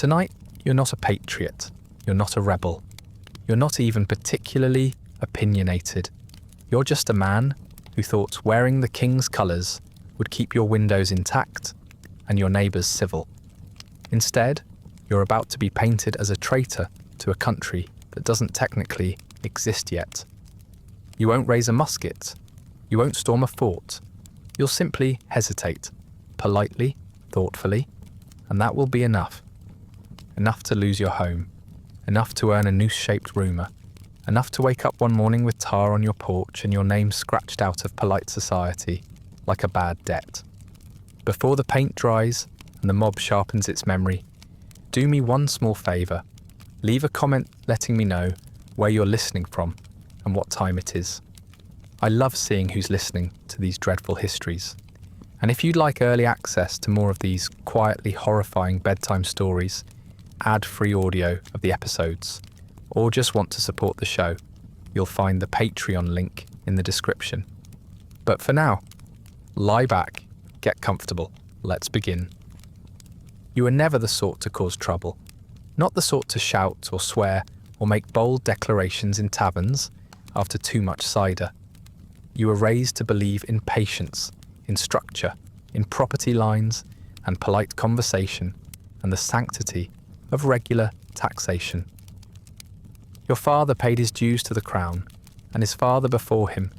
Tonight, you're not a patriot. You're not a rebel. You're not even particularly opinionated. You're just a man who thought wearing the king's colours would keep your windows intact and your neighbours civil. Instead, you're about to be painted as a traitor to a country that doesn't technically exist yet. You won't raise a musket. You won't storm a fort. You'll simply hesitate, politely, thoughtfully, and that will be enough. Enough to lose your home. Enough to earn a noose-shaped rumour. Enough to wake up one morning with tar on your porch and your name scratched out of polite society like a bad debt. Before the paint dries and the mob sharpens its memory, do me one small favour. Leave a comment letting me know where you're listening from and what time it is. I love seeing who's listening to these dreadful histories. And if you'd like early access to more of these quietly horrifying bedtime stories, ad-free audio of the episodes, or just want to support the show, you'll find the Patreon link in the description. But for now, lie back, get comfortable, let's begin. You are never the sort to cause trouble, not the sort to shout or swear or make bold declarations in taverns after too much cider. You were raised to believe in patience, in structure, in property lines and polite conversation, and the sanctity of regular taxation. Your father paid his dues to the crown, and his father before him,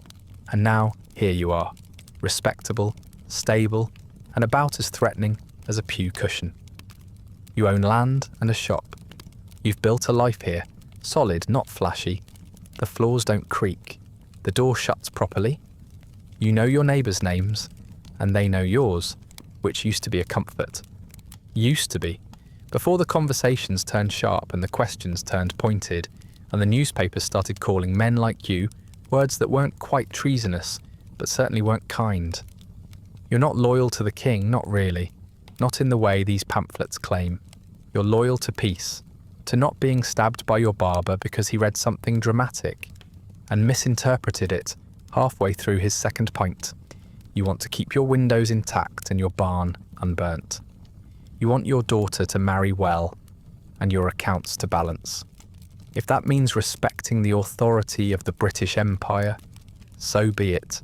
and now here you are, respectable, stable, and about as threatening as a pew cushion. You own land and a shop. You've built a life here, solid, not flashy. The floors don't creak. The door shuts properly. You know your neighbours' names, and they know yours, which used to be a comfort. Used to be. Before the conversations turned sharp and the questions turned pointed, and the newspapers started calling men like you words that weren't quite treasonous, but certainly weren't kind. You're not loyal to the king, not really. Not in the way these pamphlets claim. You're loyal to peace, to not being stabbed by your barber because he read something dramatic and misinterpreted it halfway through his second pint. You want to keep your windows intact and your barn unburnt. You want your daughter to marry well and your accounts to balance. If that means respecting the authority of the British Empire, so be it.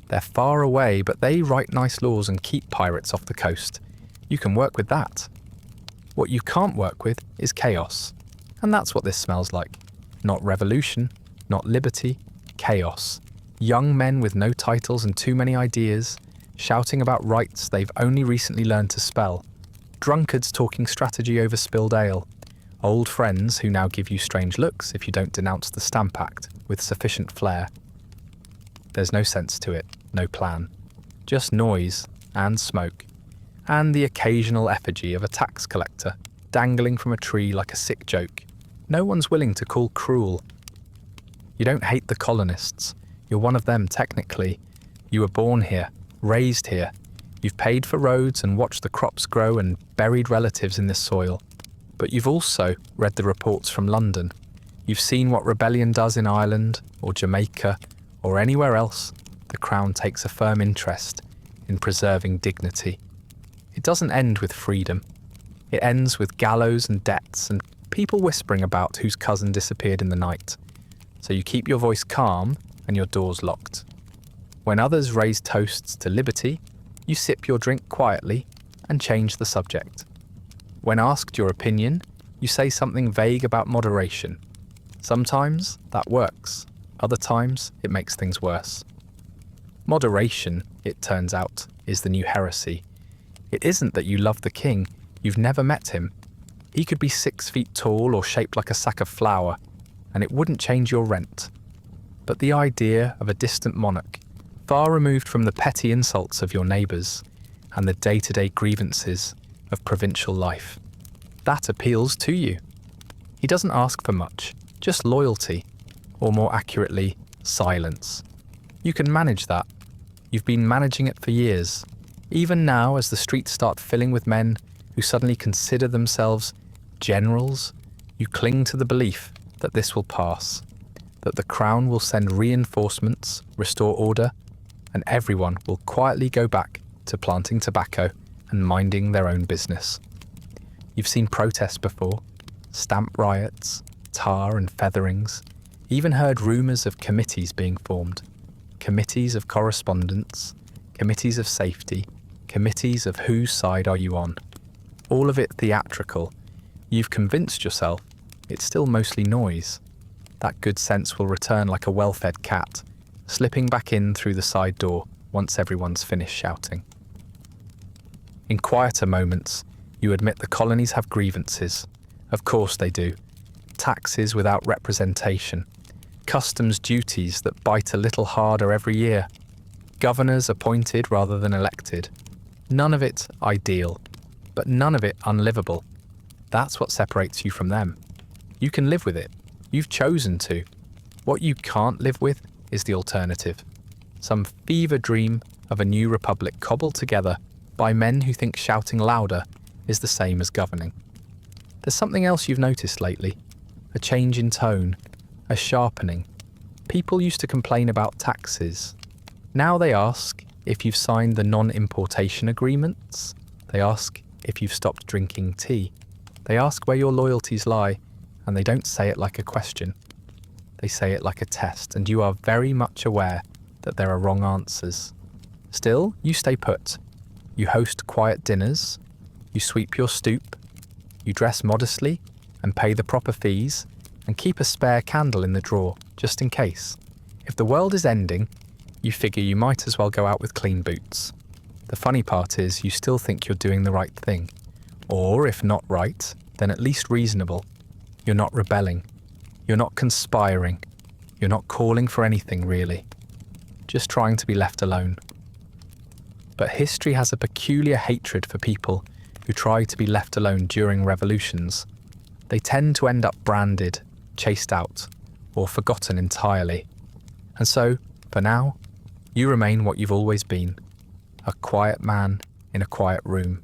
They're far away, but they write nice laws and keep pirates off the coast. You can work with that. What you can't work with is chaos. And that's what this smells like. Not revolution, not liberty, chaos. Young men with no titles and too many ideas, shouting about rights they've only recently learned to spell. Drunkards talking strategy over spilled ale. Old friends who now give you strange looks if you don't denounce the Stamp Act with sufficient flair. There's no sense to it, no plan. Just noise and smoke. And the occasional effigy of a tax collector dangling from a tree like a sick joke. No one's willing to call cruel. You don't hate the colonists. You're one of them technically. You were born here, raised here. You've paid for roads and watched the crops grow and buried relatives in this soil. But you've also read the reports from London. You've seen what rebellion does in Ireland or Jamaica or anywhere else. The Crown takes a firm interest in preserving dignity. It doesn't end with freedom. It ends with gallows and debts and people whispering about whose cousin disappeared in the night. So you keep your voice calm and your doors locked. When others raise toasts to liberty, you sip your drink quietly and change the subject. When asked your opinion, you say something vague about moderation. Sometimes that works. Other times it makes things worse. Moderation, it turns out, is the new heresy. It isn't that you love the king, you've never met him. He could be 6 feet tall or shaped like a sack of flour, and it wouldn't change your rent. But the idea of a distant monarch, far removed from the petty insults of your neighbours and the day-to-day grievances of provincial life, that appeals to you. He doesn't ask for much, just loyalty, or more accurately, silence. You can manage that. You've been managing it for years. Even now, as the streets start filling with men who suddenly consider themselves generals, you cling to the belief that this will pass, that the Crown will send reinforcements, restore order, and everyone will quietly go back to planting tobacco and minding their own business. You've seen protests before, stamp riots, tar and featherings, even heard rumours of committees being formed, committees of correspondence, committees of safety, committees of whose side are you on. All of it theatrical. You've convinced yourself it's still mostly noise. That good sense will return like a well-fed cat, slipping back in through the side door once everyone's finished shouting. In quieter moments, you admit the colonies have grievances. Of course they do. Taxes without representation. Customs duties that bite a little harder every year. Governors appointed rather than elected. None of it ideal, but none of it unlivable. That's what separates you from them. You can live with it. You've chosen to. What you can't live with is the alternative. Some fever dream of a new republic cobbled together by men who think shouting louder is the same as governing. There's something else you've noticed lately. A change in tone, a sharpening. People used to complain about taxes. Now they ask if you've signed the non-importation agreements. They ask if you've stopped drinking tea. They ask where your loyalties lie, and they don't say it like a question. They say it like a test, and you are very much aware that there are wrong answers. Still, you stay put. You host quiet dinners, you sweep your stoop, you dress modestly and pay the proper fees, and keep a spare candle in the drawer, just in case. If the world is ending, you figure you might as well go out with clean boots. The funny part is you still think you're doing the right thing. Or if not right, then at least reasonable. You're not rebelling. You're not conspiring. You're not calling for anything, really. Just trying to be left alone. But history has a peculiar hatred for people who try to be left alone during revolutions. They tend to end up branded, chased out, or forgotten entirely. And so, for now, you remain what you've always been, a quiet man in a quiet room,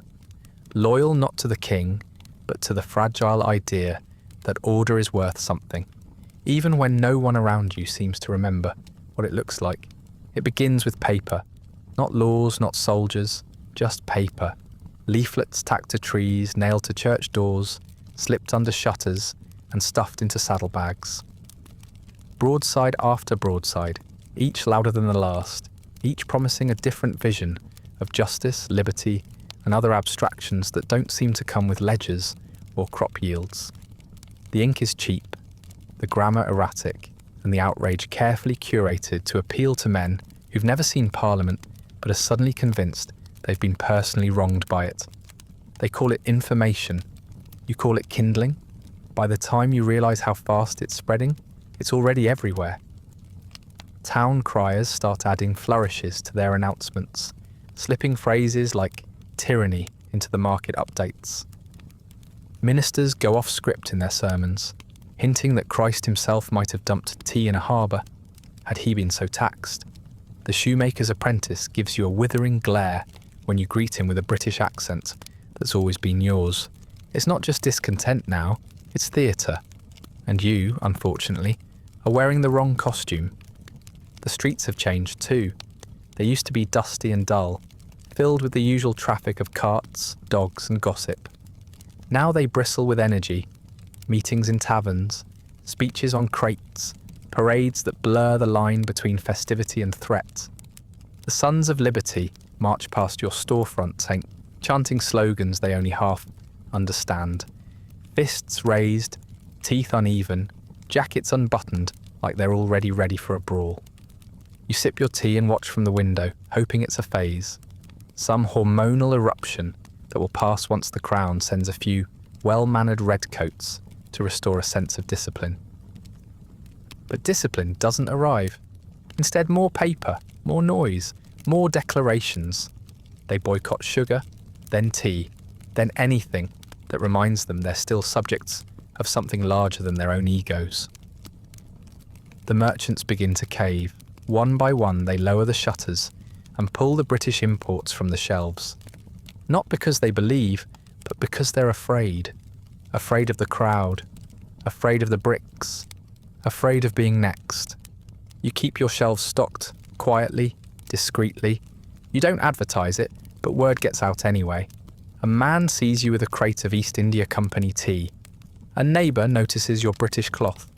loyal not to the king, but to the fragile idea that order is worth something, even when no one around you seems to remember what it looks like. It begins with paper. Not laws, not soldiers, just paper. Leaflets tacked to trees, nailed to church doors, slipped under shutters, and stuffed into saddlebags. Broadside after broadside, each louder than the last, each promising a different vision of justice, liberty, and other abstractions that don't seem to come with ledgers or crop yields. The ink is cheap, the grammar erratic, and the outrage carefully curated to appeal to men who've never seen Parliament but are suddenly convinced they've been personally wronged by it. They call it information. You call it kindling. By the time you realise how fast it's spreading, it's already everywhere. Town criers start adding flourishes to their announcements, slipping phrases like tyranny into the market updates. Ministers go off script in their sermons, hinting that Christ himself might have dumped tea in a harbour, had he been so taxed. The shoemaker's apprentice gives you a withering glare when you greet him with a British accent that's always been yours. It's not just discontent now, it's theatre. And you, unfortunately, are wearing the wrong costume. The streets have changed too. They used to be dusty and dull, filled with the usual traffic of carts, dogs and gossip. Now they bristle with energy. Meetings in taverns, speeches on crates, parades that blur the line between festivity and threat. The Sons of Liberty march past your storefront, chanting slogans they only half understand. Fists raised, teeth uneven, jackets unbuttoned like they're already ready for a brawl. You sip your tea and watch from the window, hoping it's a phase. Some hormonal eruption that will pass once the crown sends a few well-mannered redcoats to restore a sense of discipline. But discipline doesn't arrive. Instead, more paper, more noise, more declarations. They boycott sugar, then tea, then anything that reminds them they're still subjects of something larger than their own egos. The merchants begin to cave. One by one, they lower the shutters and pull the British imports from the shelves. Not because they believe, but because they're afraid. Afraid of the crowd, afraid of the bricks, afraid of being next. You keep your shelves stocked, quietly, discreetly. You don't advertise it, but word gets out anyway. A man sees you with a crate of East India Company tea. A neighbour notices your British cloth.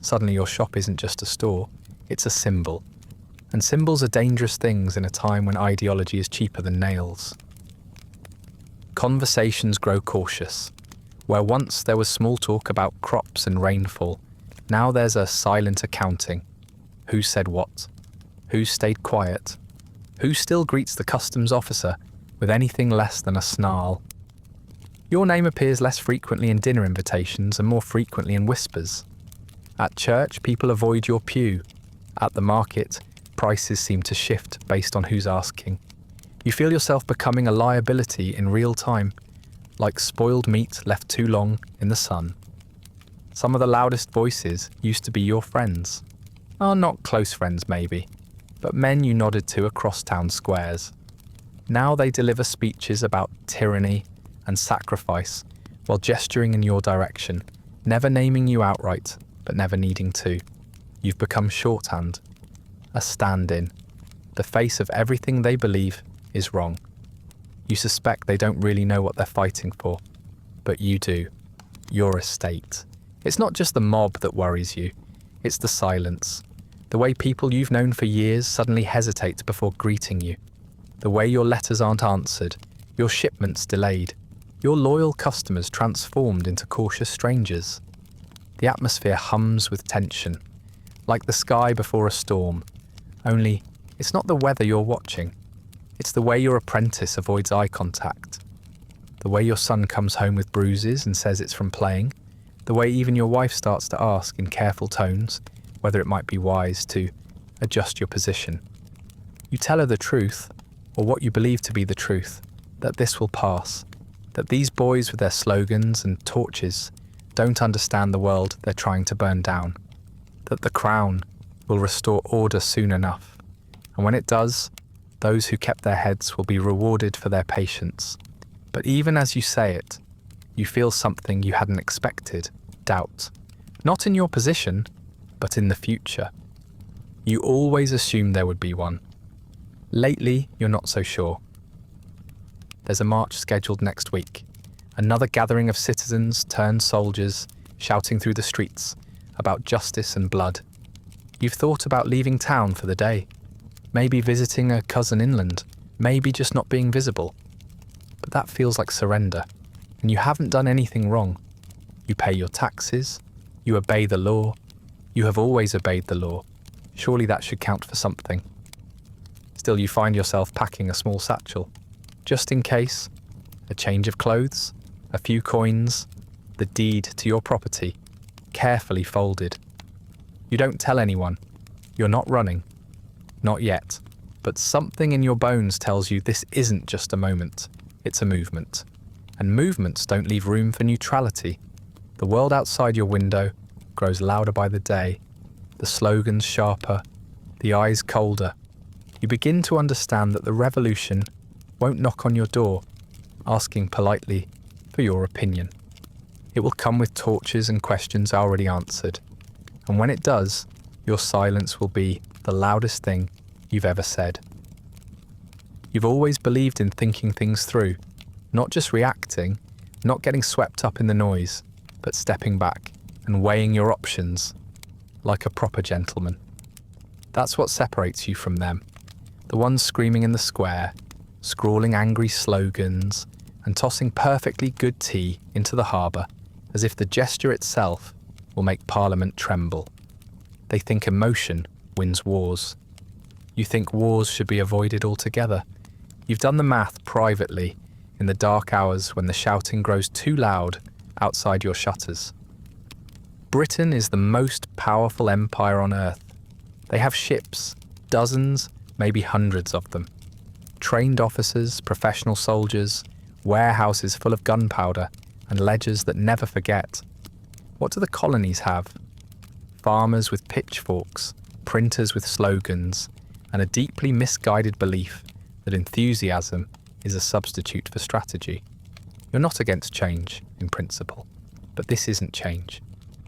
Suddenly your shop isn't just a store, it's a symbol. And symbols are dangerous things in a time when ideology is cheaper than nails. Conversations grow cautious. Where once there was small talk about crops and rainfall, now there's a silent accounting. Who said what? Who stayed quiet? Who still greets the customs officer with anything less than a snarl? Your name appears less frequently in dinner invitations and more frequently in whispers. At church, people avoid your pew. At the market, prices seem to shift based on who's asking. You feel yourself becoming a liability in real time, like spoiled meat left too long in the sun. Some of the loudest voices used to be your friends. Oh, not close friends maybe, but men you nodded to across town squares. Now they deliver speeches about tyranny and sacrifice while gesturing in your direction, never naming you outright, but never needing to. You've become shorthand, a stand-in, the face of everything they believe is wrong. You suspect they don't really know what they're fighting for, but you do. Your estate. It's not just the mob that worries you, it's the silence. The way people you've known for years suddenly hesitate before greeting you. The way your letters aren't answered, your shipments delayed, your loyal customers transformed into cautious strangers. The atmosphere hums with tension, like the sky before a storm. Only, it's not the weather you're watching. It's the way your apprentice avoids eye contact. The way your son comes home with bruises and says it's from playing. The way even your wife starts to ask in careful tones whether it might be wise to adjust your position. You tell her the truth, or what you believe to be the truth, that this will pass, that these boys with their slogans and torches don't understand the world they're trying to burn down, that the crown will restore order soon enough, and when it does, those who kept their heads will be rewarded for their patience. But even as you say it, you feel something you hadn't expected, doubt. Not in your position, but in the future. You always assumed there would be one. Lately, you're not so sure. There's a march scheduled next week. Another gathering of citizens turned soldiers shouting through the streets about justice and blood. You've thought about leaving town for the day. Maybe visiting a cousin inland. Maybe just not being visible. But that feels like surrender. And you haven't done anything wrong. You pay your taxes. You obey the law. You have always obeyed the law. Surely that should count for something. Still, you find yourself packing a small satchel. Just in case. A change of clothes. A few coins. The deed to your property. Carefully folded. You don't tell anyone. You're not running. Not yet. But something in your bones tells you this isn't just a moment. It's a movement. And movements don't leave room for neutrality. The world outside your window grows louder by the day. The slogans sharper. The eyes colder. You begin to understand that the revolution won't knock on your door, asking politely for your opinion. It will come with torches and questions already answered. And when it does, your silence will be the loudest thing you've ever said. You've always believed in thinking things through, not just reacting, not getting swept up in the noise, but stepping back and weighing your options like a proper gentleman. That's what separates you from them. The ones screaming in the square, scrawling angry slogans, and tossing perfectly good tea into the harbour as if the gesture itself will make Parliament tremble. They think emotion wins wars. You think wars should be avoided altogether. You've done the math privately in the dark hours when the shouting grows too loud outside your shutters. Britain is the most powerful empire on earth. They have ships, dozens, maybe hundreds of them. Trained officers, professional soldiers, warehouses full of gunpowder, and ledgers that never forget. What do the colonies have? Farmers with pitchforks, printers with slogans, and a deeply misguided belief that enthusiasm is a substitute for strategy. You're not against change, in principle, but this isn't change.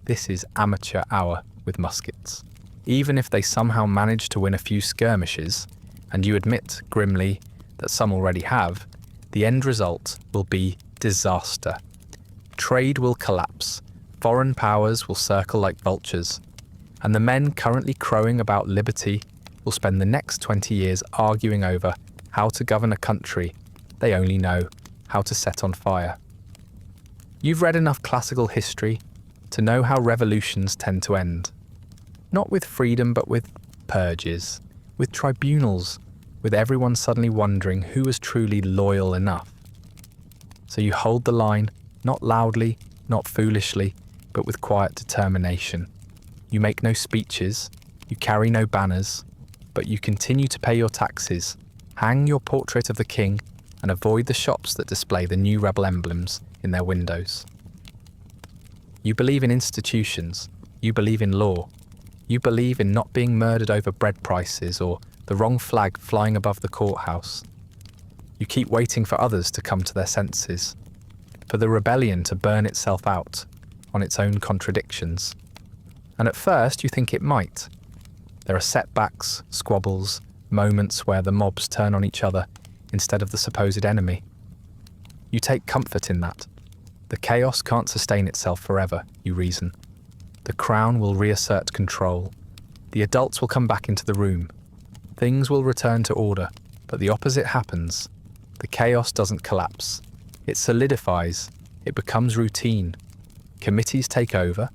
This is amateur hour with muskets. Even if they somehow manage to win a few skirmishes, and you admit grimly that some already have, The end result will be disaster. Trade will collapse, foreign powers will circle like vultures, and the men currently crowing about liberty will spend the next 20 years arguing over how to govern a country they only know how to set on fire. You've read enough classical history to know how revolutions tend to end. Not with freedom, but with purges, with tribunals, with everyone suddenly wondering who was truly loyal enough. So you hold the line, not loudly, not foolishly, but with quiet determination. You make no speeches, you carry no banners, but you continue to pay your taxes, hang your portrait of the king, and avoid the shops that display the new rebel emblems in their windows. You believe in institutions, you believe in law, you believe in not being murdered over bread prices or the wrong flag flying above the courthouse. You keep waiting for others to come to their senses, for the rebellion to burn itself out on its own contradictions. And at first you think it might. There are setbacks, squabbles, moments where the mobs turn on each other instead of the supposed enemy. You take comfort in that. The chaos can't sustain itself forever, you reason. The crown will reassert control. The adults will come back into the room. Things will return to order, but the opposite happens. The chaos doesn't collapse. It solidifies. It becomes routine. Committees take over.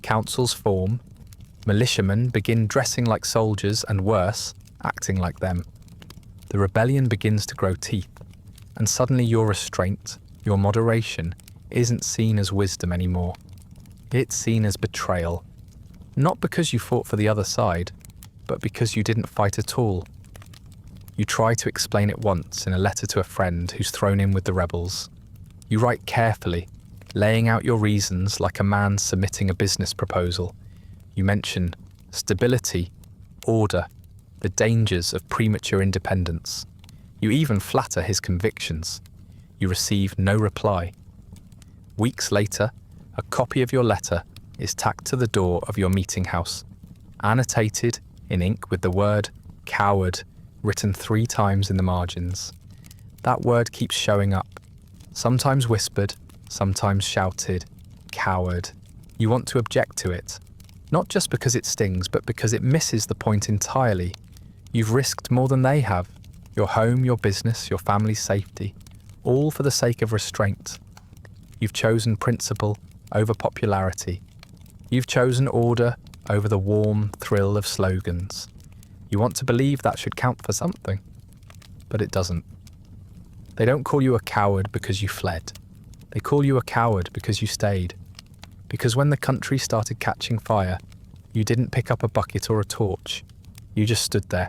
Councils form. Militiamen begin dressing like soldiers and worse, acting like them. The rebellion begins to grow teeth, and suddenly your restraint, your moderation, isn't seen as wisdom anymore. It's seen as betrayal. Not because you fought for the other side, but because you didn't fight at all. You try to explain it once in a letter to a friend who's thrown in with the rebels. You write carefully, laying out your reasons like a man submitting a business proposal. You mention stability, order, the dangers of premature independence. You even flatter his convictions. You receive no reply. Weeks later, a copy of your letter is tacked to the door of your meeting house, annotated in ink with the word coward written 3 times in the margins. That word keeps showing up, sometimes whispered, sometimes shouted, coward. You want to object to it, not just because it stings, but because it misses the point entirely. You've risked more than they have, your home, your business, your family's safety, all for the sake of restraint. You've chosen principle over popularity. You've chosen order over the warm thrill of slogans. You want to believe that should count for something, but it doesn't. They don't call you a coward because you fled. They call you a coward because you stayed. Because when the country started catching fire, you didn't pick up a bucket or a torch. You just stood there,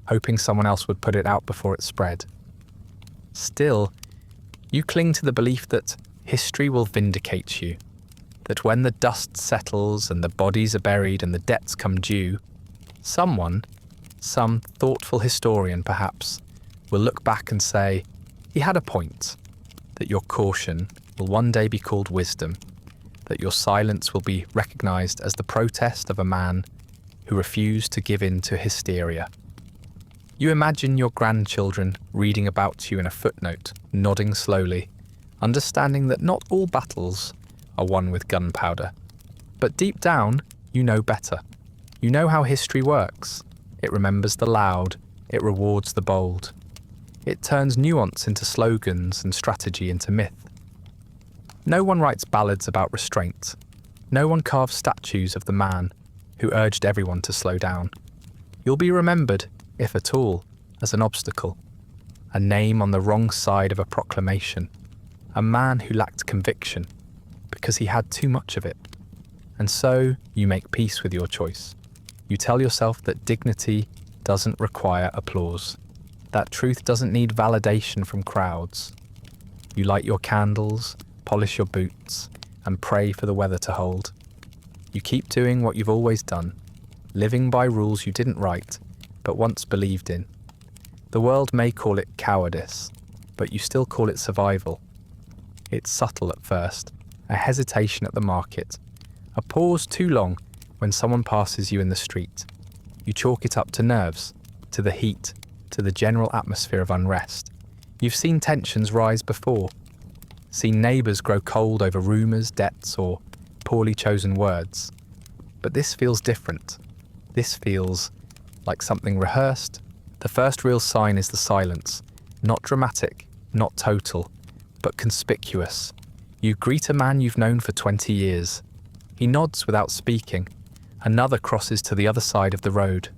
hoping someone else would put it out before it spread. Still, you cling to the belief that history will vindicate you, that when the dust settles and the bodies are buried and the debts come due, someone, some thoughtful historian perhaps, will look back and say, he had a point, that your caution will one day be called wisdom, that your silence will be recognised as the protest of a man who refused to give in to hysteria. You imagine your grandchildren reading about you in a footnote, nodding slowly, understanding that not all battles are won with gunpowder. But deep down, you know better. You know how history works. It remembers the loud, it rewards the bold. It turns nuance into slogans and strategy into myth. No one writes ballads about restraint. No one carves statues of the man who urged everyone to slow down. You'll be remembered, if at all, as an obstacle, a name on the wrong side of a proclamation, a man who lacked conviction because he had too much of it. And so you make peace with your choice. You tell yourself that dignity doesn't require applause, that truth doesn't need validation from crowds. You light your candles, polish your boots, and pray for the weather to hold. You keep doing what you've always done, living by rules you didn't write, but once believed in. The world may call it cowardice, but you still call it survival. It's subtle at first, a hesitation at the market, a pause too long when someone passes you in the street. You chalk it up to nerves, to the heat, to the general atmosphere of unrest. You've seen tensions rise before, seen neighbours grow cold over rumours, debts, or poorly chosen words. But this feels different. This feels like something rehearsed. The first real sign is the silence. Not dramatic, not total, but conspicuous. You greet a man you've known for 20 years. He nods without speaking. Another crosses to the other side of the road.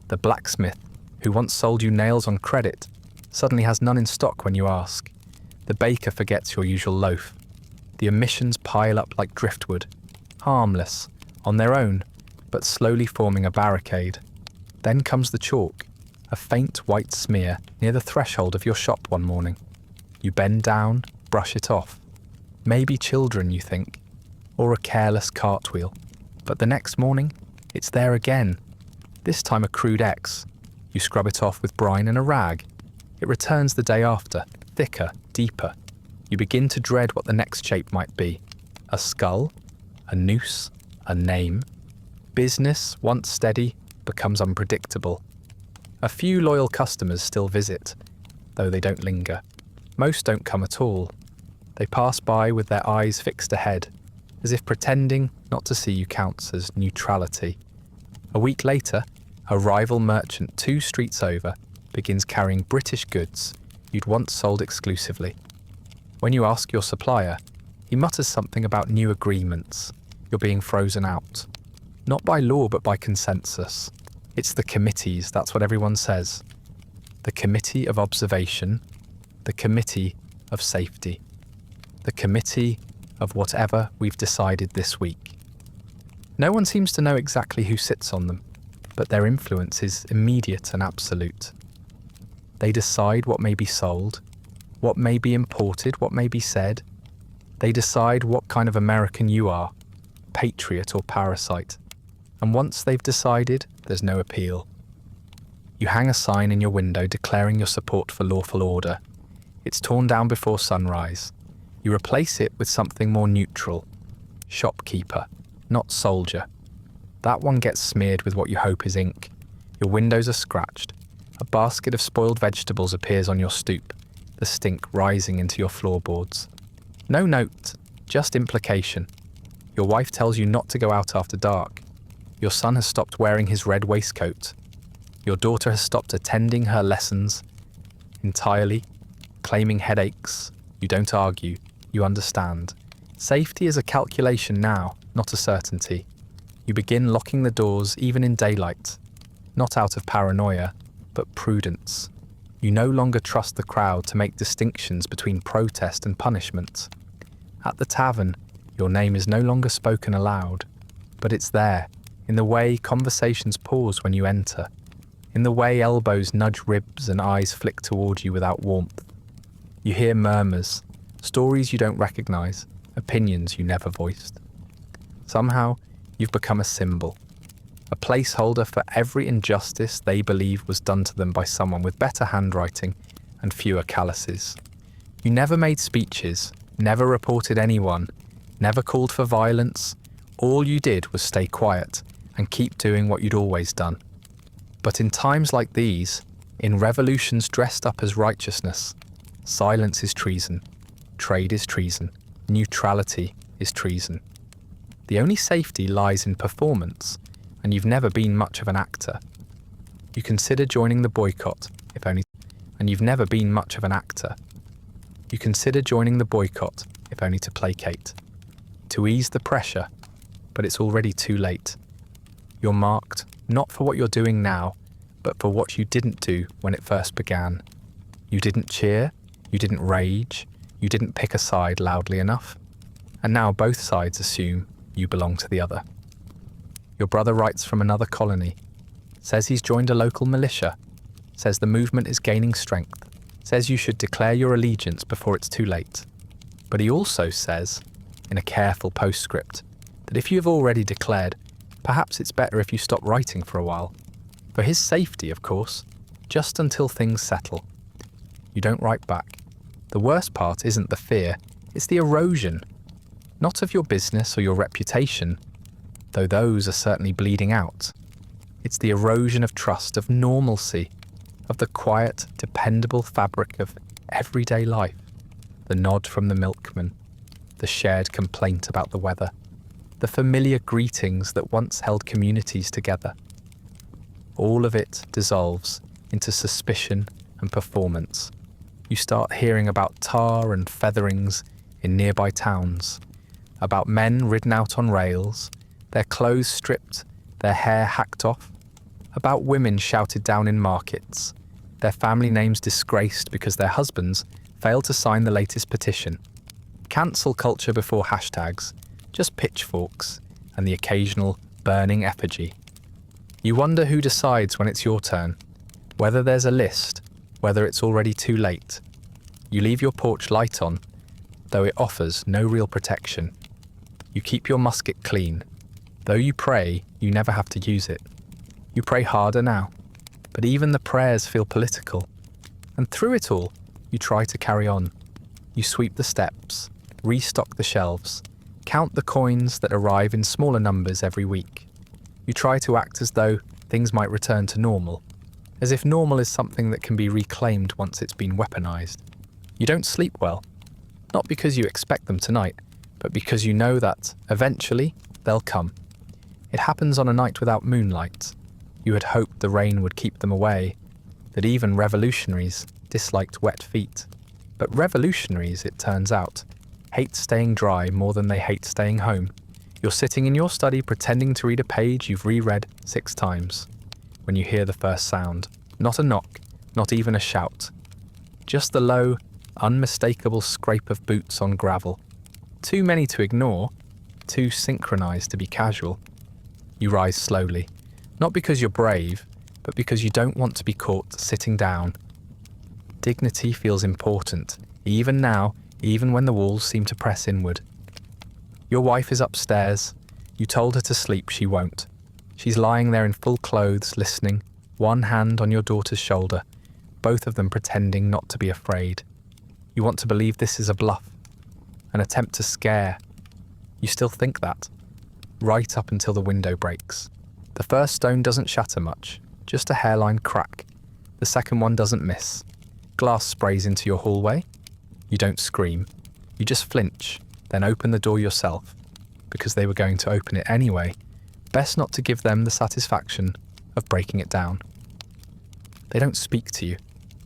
The blacksmith, who once sold you nails on credit, suddenly has none in stock when you ask. The baker forgets your usual loaf. The omissions pile up like driftwood, harmless, on their own, but slowly forming a barricade. Then comes the chalk, a faint white smear near the threshold of your shop one morning. You bend down, brush it off. Maybe children, you think, or a careless cartwheel. But the next morning, it's there again. This time a crude X. You scrub it off with brine and a rag. It returns the day after, thicker, deeper. You begin to dread what the next shape might be. A skull, a noose, a name. Business, once steady, becomes unpredictable. A few loyal customers still visit, though they don't linger. Most don't come at all. They pass by with their eyes fixed ahead, as if pretending not to see you counts as neutrality. A week later, a rival merchant 2 streets over begins carrying British goods you'd once sold exclusively. When you ask your supplier, he mutters something about new agreements. You're being frozen out. Not by law, but by consensus. It's the committees, that's what everyone says. The committee of observation, the committee of safety, the committee of whatever we've decided this week. No one seems to know exactly who sits on them, but their influence is immediate and absolute. They decide what may be sold, what may be imported, what may be said. They decide what kind of American you are, patriot or parasite. And once they've decided, there's no appeal. You hang a sign in your window declaring your support for lawful order. It's torn down before sunrise. You replace it with something more neutral. Shopkeeper, not soldier. That one gets smeared with what you hope is ink. Your windows are scratched. A basket of spoiled vegetables appears on your stoop, the stink rising into your floorboards. No note, just implication. Your wife tells you not to go out after dark. Your son has stopped wearing his red waistcoat. Your daughter has stopped attending her lessons entirely, claiming headaches. You don't argue, you understand. Safety is a calculation now, not a certainty. You begin locking the doors even in daylight, not out of paranoia, but prudence. You no longer trust the crowd to make distinctions between protest and punishment. At the tavern, your name is no longer spoken aloud, but it's there, in the way conversations pause when you enter, in the way elbows nudge ribs and eyes flick toward you without warmth. You hear murmurs, stories you don't recognize, opinions you never voiced. Somehow, you've become a symbol, a placeholder for every injustice they believe was done to them by someone with better handwriting and fewer calluses. You never made speeches, never reported anyone, never called for violence. All you did was stay quiet and keep doing what you'd always done. But in times like these, in revolutions dressed up as righteousness, silence is treason, trade is treason, neutrality is treason. The only safety lies in performance, and you've never been much of an actor. You consider joining the boycott, if only, and you've never been much of an actor. You consider joining the boycott, if only to placate, to ease the pressure, but it's already too late. You're marked, not for what you're doing now, but for what you didn't do when it first began. You didn't cheer, you didn't rage, you didn't pick a side loudly enough. And now both sides assume you belong to the other. Your brother writes from another colony, says he's joined a local militia, says the movement is gaining strength, says you should declare your allegiance before it's too late. But he also says, in a careful postscript, that if you have already declared, perhaps it's better if you stop writing for a while. For his safety, of course, just until things settle. You don't write back. The worst part isn't the fear, it's the erosion. Not of your business or your reputation, though those are certainly bleeding out. It's the erosion of trust, of normalcy, of the quiet, dependable fabric of everyday life. The nod from the milkman, the shared complaint about the weather, the familiar greetings that once held communities together. All of it dissolves into suspicion and performance. You start hearing about tar and featherings in nearby towns, about men ridden out on rails, their clothes stripped, their hair hacked off, about women shouted down in markets, their family names disgraced because their husbands failed to sign the latest petition. Cancel culture before hashtags, just pitchforks and the occasional burning effigy. You wonder who decides when it's your turn, whether there's a list, whether it's already too late. You leave your porch light on, though it offers no real protection. You keep your musket clean. Though you pray, you never have to use it. You pray harder now, but even the prayers feel political. And through it all, you try to carry on. You sweep the steps, restock the shelves, count the coins that arrive in smaller numbers every week. You try to act as though things might return to normal, as if normal is something that can be reclaimed once it's been weaponized. You don't sleep well, not because you expect them tonight, but because you know that, eventually, they'll come. It happens on a night without moonlight. You had hoped the rain would keep them away, that even revolutionaries disliked wet feet. But revolutionaries, it turns out, hate staying dry more than they hate staying home. You're sitting in your study pretending to read a page you've reread 6 times, when you hear the first sound. Not a knock, not even a shout. Just the low, unmistakable scrape of boots on gravel. Too many to ignore, too synchronized to be casual. You rise slowly, not because you're brave, but because you don't want to be caught sitting down. Dignity feels important, even now, even when the walls seem to press inward. Your wife is upstairs. You told her to sleep, she won't. She's lying there in full clothes, listening, one hand on your daughter's shoulder, both of them pretending not to be afraid. You want to believe this is a bluff, an attempt to scare. You still think that, right up until the window breaks. The first stone doesn't shatter much, just a hairline crack. The second one doesn't miss. Glass sprays into your hallway. You don't scream. You just flinch, then open the door yourself, because they were going to open it anyway. Best not to give them the satisfaction of breaking it down. They don't speak to you.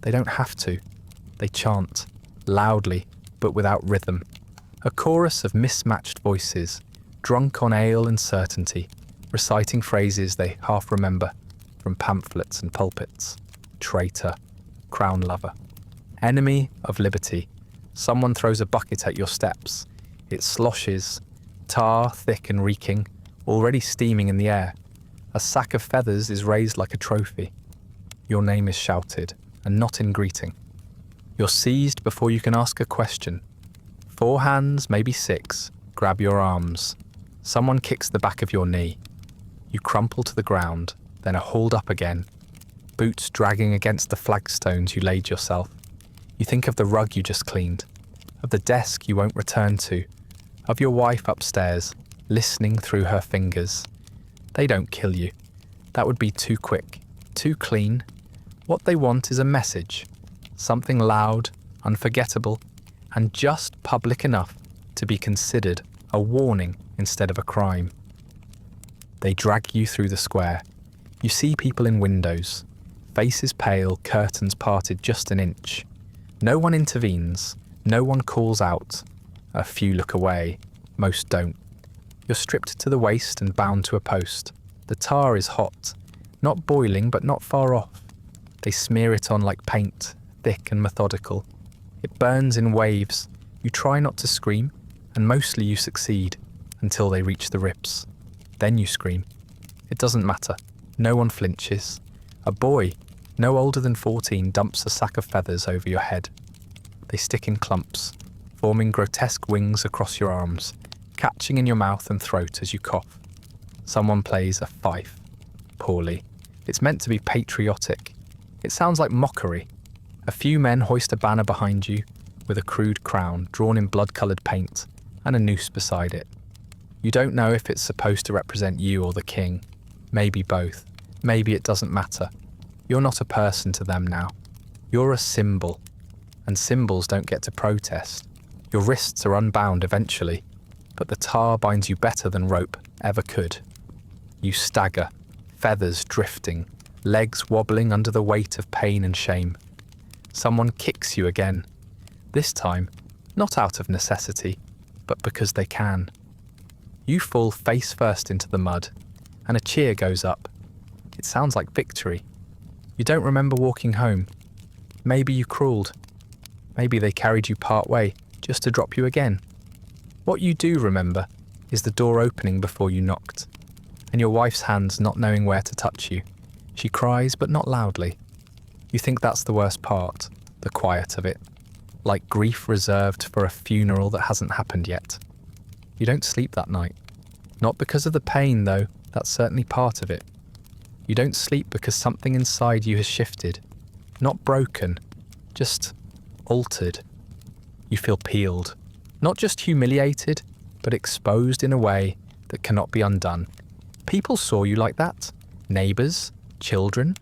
They don't have to. They chant, loudly, but without rhythm. A chorus of mismatched voices, drunk on ale and certainty, reciting phrases they half remember from pamphlets and pulpits. Traitor, crown lover, enemy of liberty. Someone throws a bucket at your steps. It sloshes, tar thick and reeking, already steaming in the air. A sack of feathers is raised like a trophy. Your name is shouted, and not in greeting. You're seized before you can ask a question. 4 hands, maybe 6, grab your arms. Someone kicks the back of your knee. You crumple to the ground, then are hauled up again, boots dragging against the flagstones you laid yourself. You think of the rug you just cleaned, of the desk you won't return to, of your wife upstairs, listening through her fingers. They don't kill you. That would be too quick, too clean. What they want is a message, something loud, unforgettable, and just public enough to be considered a warning instead of a crime. They drag you through the square. You see people in windows, faces pale, curtains parted just an inch. No one intervenes, no one calls out. A few look away, most don't. You're stripped to the waist and bound to a post. The tar is hot, not boiling but not far off. They smear it on like paint, thick and methodical. It burns in waves. You try not to scream, and mostly you succeed, until they reach the ribs. Then you scream. It doesn't matter. No one flinches. A boy, no older than 14, dumps a sack of feathers over your head. They stick in clumps, forming grotesque wings across your arms, catching in your mouth and throat as you cough. Someone plays a fife. Poorly. It's meant to be patriotic. It sounds like mockery. A few men hoist a banner behind you, with a crude crown drawn in blood-coloured paint and a noose beside it. You don't know if it's supposed to represent you or the king. Maybe both. Maybe it doesn't matter. You're not a person to them now. You're a symbol. and symbols don't get to protest. Your wrists are unbound eventually, but the tar binds you better than rope ever could. You stagger, feathers drifting, legs wobbling under the weight of pain and shame. Someone kicks you again, this time not out of necessity, but because they can. You fall face first into the mud, and a cheer goes up. It sounds like victory. You don't remember walking home. Maybe you crawled. Maybe they carried you part way just to drop you again. What you do remember is the door opening before you knocked, and your wife's hands not knowing where to touch you. She cries, but not loudly. You think that's the worst part, the quiet of it, like grief reserved for a funeral that hasn't happened yet. You don't sleep that night. Not because of the pain, though, that's certainly part of it. You don't sleep because something inside you has shifted. Not broken, just altered. You feel peeled. Not just humiliated, but exposed in a way that cannot be undone. People saw you like that. Neighbours, children.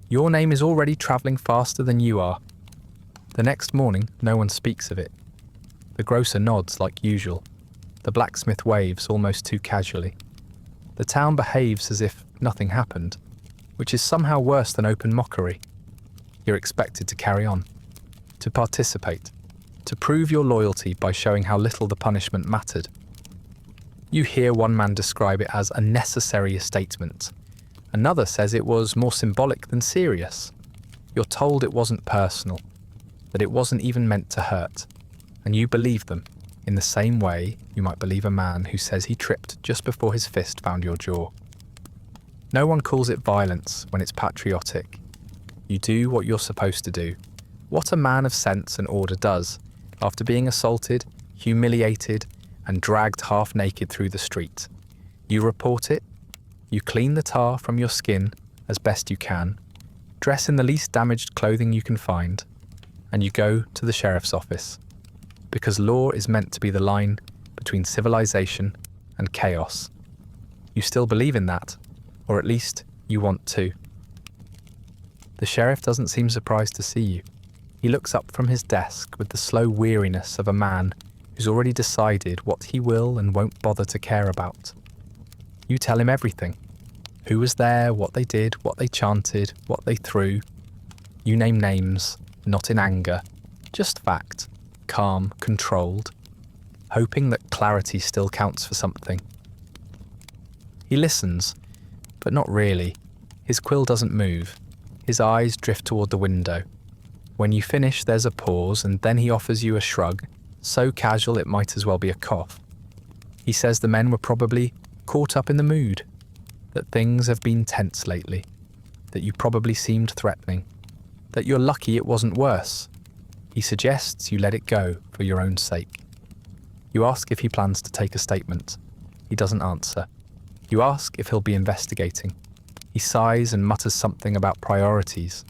Your name is already travelling faster than you are. The next morning, no one speaks of it. The grocer nods like usual. The blacksmith waves almost too casually. The town behaves as if nothing happened, which is somehow worse than open mockery. You're expected to carry on, to participate, to prove your loyalty by showing how little the punishment mattered. You hear one man describe it as a necessary statement. Another says it was more symbolic than serious. You're told it wasn't personal, that it wasn't even meant to hurt, and you believe them. In the same way, you might believe a man who says he tripped just before his fist found your jaw. No one calls it violence when it's patriotic. You do what you're supposed to do, what a man of sense and order does, after being assaulted, humiliated, and dragged half-naked through the street. You report it, you clean the tar from your skin as best you can, dress in the least damaged clothing you can find, and you go to the sheriff's office. Because law is meant to be the line between civilization and chaos. You still believe in that, or at least you want to. The sheriff doesn't seem surprised to see you. He looks up from his desk with the slow weariness of a man who's already decided what he will and won't bother to care about. You tell him everything. Who was there, what they did, what they chanted, what they threw. You name names, not in anger, just fact. Calm, controlled, hoping that clarity still counts for something. He listens, but not really. His quill doesn't move. His eyes drift toward the window. When you finish, there's a pause, and then he offers you a shrug, so casual it might as well be a cough. He says the men were probably caught up in the mood, that things have been tense lately, that you probably seemed threatening, that you're lucky it wasn't worse. He suggests you let it go for your own sake. You ask if he plans to take a statement. He doesn't answer. You ask if he'll be investigating. He sighs and mutters something about priorities.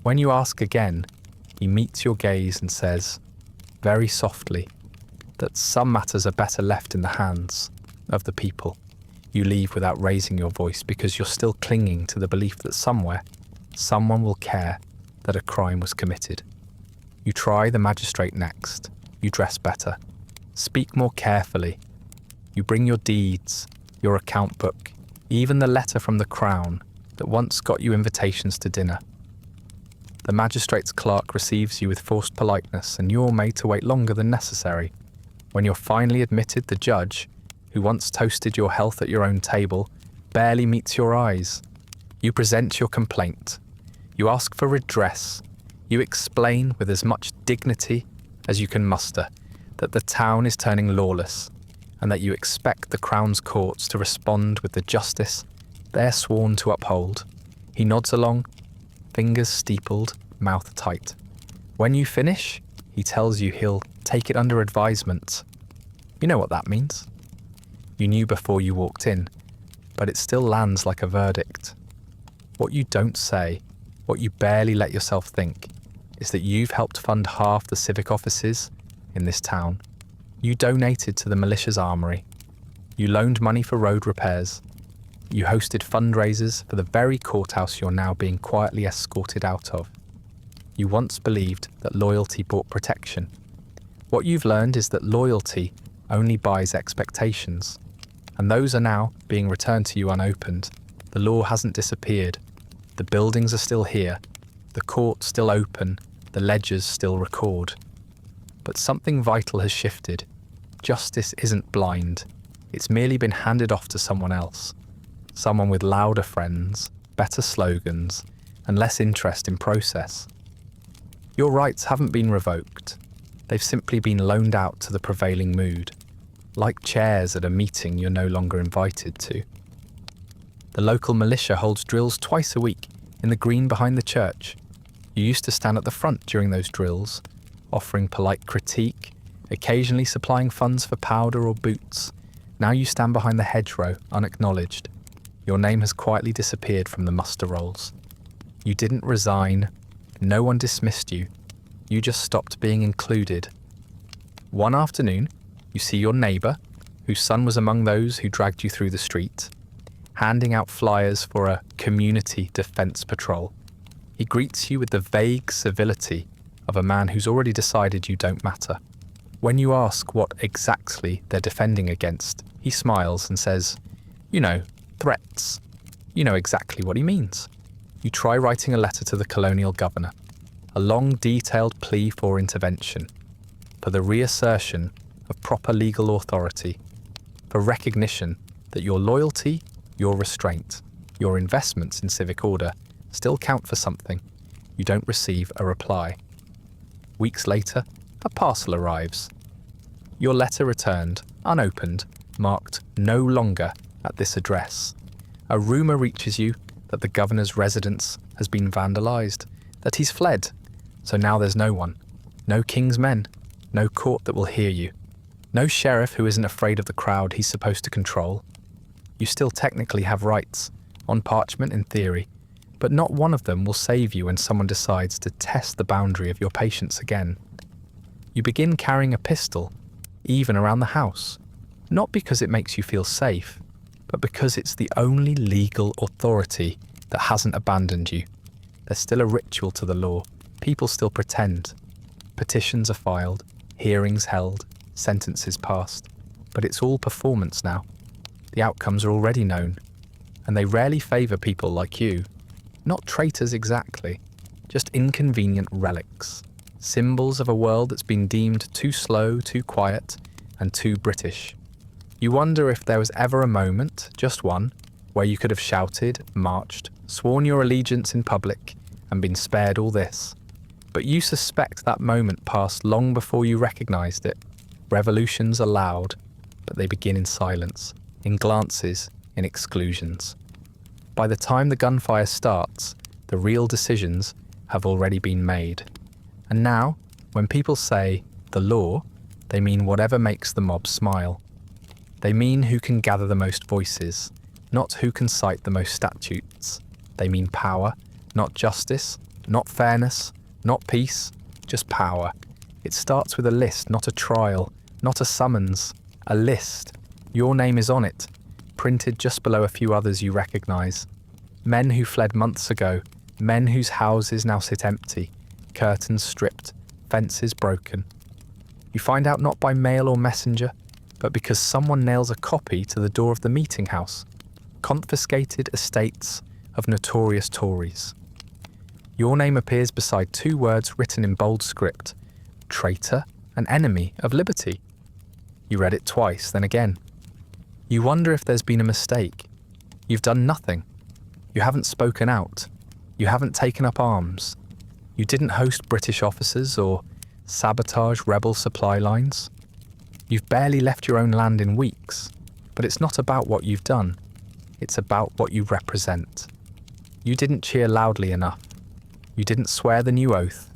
When you ask again, he meets your gaze and says, very softly, that some matters are better left in the hands of the people. You leave without raising your voice because you're still clinging to the belief that somewhere, someone will care that a crime was committed. You try the magistrate next. You dress better. Speak more carefully. You bring your deeds, your account book, even the letter from the Crown that once got you invitations to dinner. The magistrate's clerk receives you with forced politeness, and you're made to wait longer than necessary. When you're finally admitted, the judge, who once toasted your health at your own table, barely meets your eyes. You present your complaint. You ask for redress. You explain with as much dignity as you can muster that the town is turning lawless and that you expect the Crown's courts to respond with the justice they're sworn to uphold. He nods along, fingers steepled, mouth tight. When you finish, he tells you he'll take it under advisement. You know what that means. You knew before you walked in, but it still lands like a verdict. What you don't say, what you barely let yourself think, is that you've helped fund half the civic offices in this town. You donated to the militia's armory. You loaned money for road repairs. You hosted fundraisers for the very courthouse you're now being quietly escorted out of. You once believed that loyalty brought protection. What you've learned is that loyalty only buys expectations, and those are now being returned to you unopened. The law hasn't disappeared. The buildings are still here, the courts still open, the ledgers still record. But something vital has shifted. Justice isn't blind. It's merely been handed off to someone else. Someone with louder friends, better slogans, and less interest in process. Your rights haven't been revoked. They've simply been loaned out to the prevailing mood, like chairs at a meeting you're no longer invited to. The local militia holds drills twice a week in the green behind the church. You used to stand at the front during those drills, offering polite critique, occasionally supplying funds for powder or boots. Now you stand behind the hedgerow, unacknowledged. Your name has quietly disappeared from the muster rolls. You didn't resign. No one dismissed you. You just stopped being included. One afternoon, you see your neighbour, whose son was among those who dragged you through the street, handing out flyers for a community defence patrol. He greets you with the vague civility of a man who's already decided you don't matter. When you ask what exactly they're defending against, he smiles and says, "You know, threats." You know exactly what he means. You try writing a letter to the colonial governor, a long, detailed plea for intervention, for the reassertion of proper legal authority, for recognition that your loyalty, your restraint, your investments in civic order still count for something. You don't receive a reply. Weeks later, a parcel arrives. Your letter returned, unopened, marked "no longer" at this address. A rumour reaches you that the governor's residence has been vandalised, that he's fled. So now there's no one, no king's men, no court that will hear you, no sheriff who isn't afraid of the crowd he's supposed to control. You still technically have rights, on parchment in theory, but not one of them will save you when someone decides to test the boundary of your patience again. You begin carrying a pistol, even around the house, not because it makes you feel safe, but because it's the only legal authority that hasn't abandoned you. There's still a ritual to the law. People still pretend. Petitions are filed, hearings held, sentences passed. But it's all performance now. The outcomes are already known, and they rarely favour people like you. Not traitors exactly, just inconvenient relics. Symbols of a world that's been deemed too slow, too quiet, and too British. You wonder if there was ever a moment, just one, where you could have shouted, marched, sworn your allegiance in public, and been spared all this. But you suspect that moment passed long before you recognised it. Revolutions are loud, but they begin in silence, in glances, in exclusions. By the time the gunfire starts, the real decisions have already been made. And now, when people say the law, they mean whatever makes the mob smile. They mean who can gather the most voices, not who can cite the most statutes. They mean power, not justice, not fairness, not peace, just power. It starts with a list, not a trial, not a summons. A list. Your name is on it, printed just below a few others you recognise. Men who fled months ago, men whose houses now sit empty, curtains stripped, fences broken. You find out not by mail or messenger, but because someone nails a copy to the door of the meeting house. Confiscated estates of notorious Tories. Your name appears beside two words written in bold script: traitor and enemy of liberty. You read it twice, then again. You wonder if there's been a mistake. You've done nothing. You haven't spoken out. You haven't taken up arms. You didn't host British officers or sabotage rebel supply lines. You've barely left your own land in weeks, but it's not about what you've done. It's about what you represent. You didn't cheer loudly enough. You didn't swear the new oath.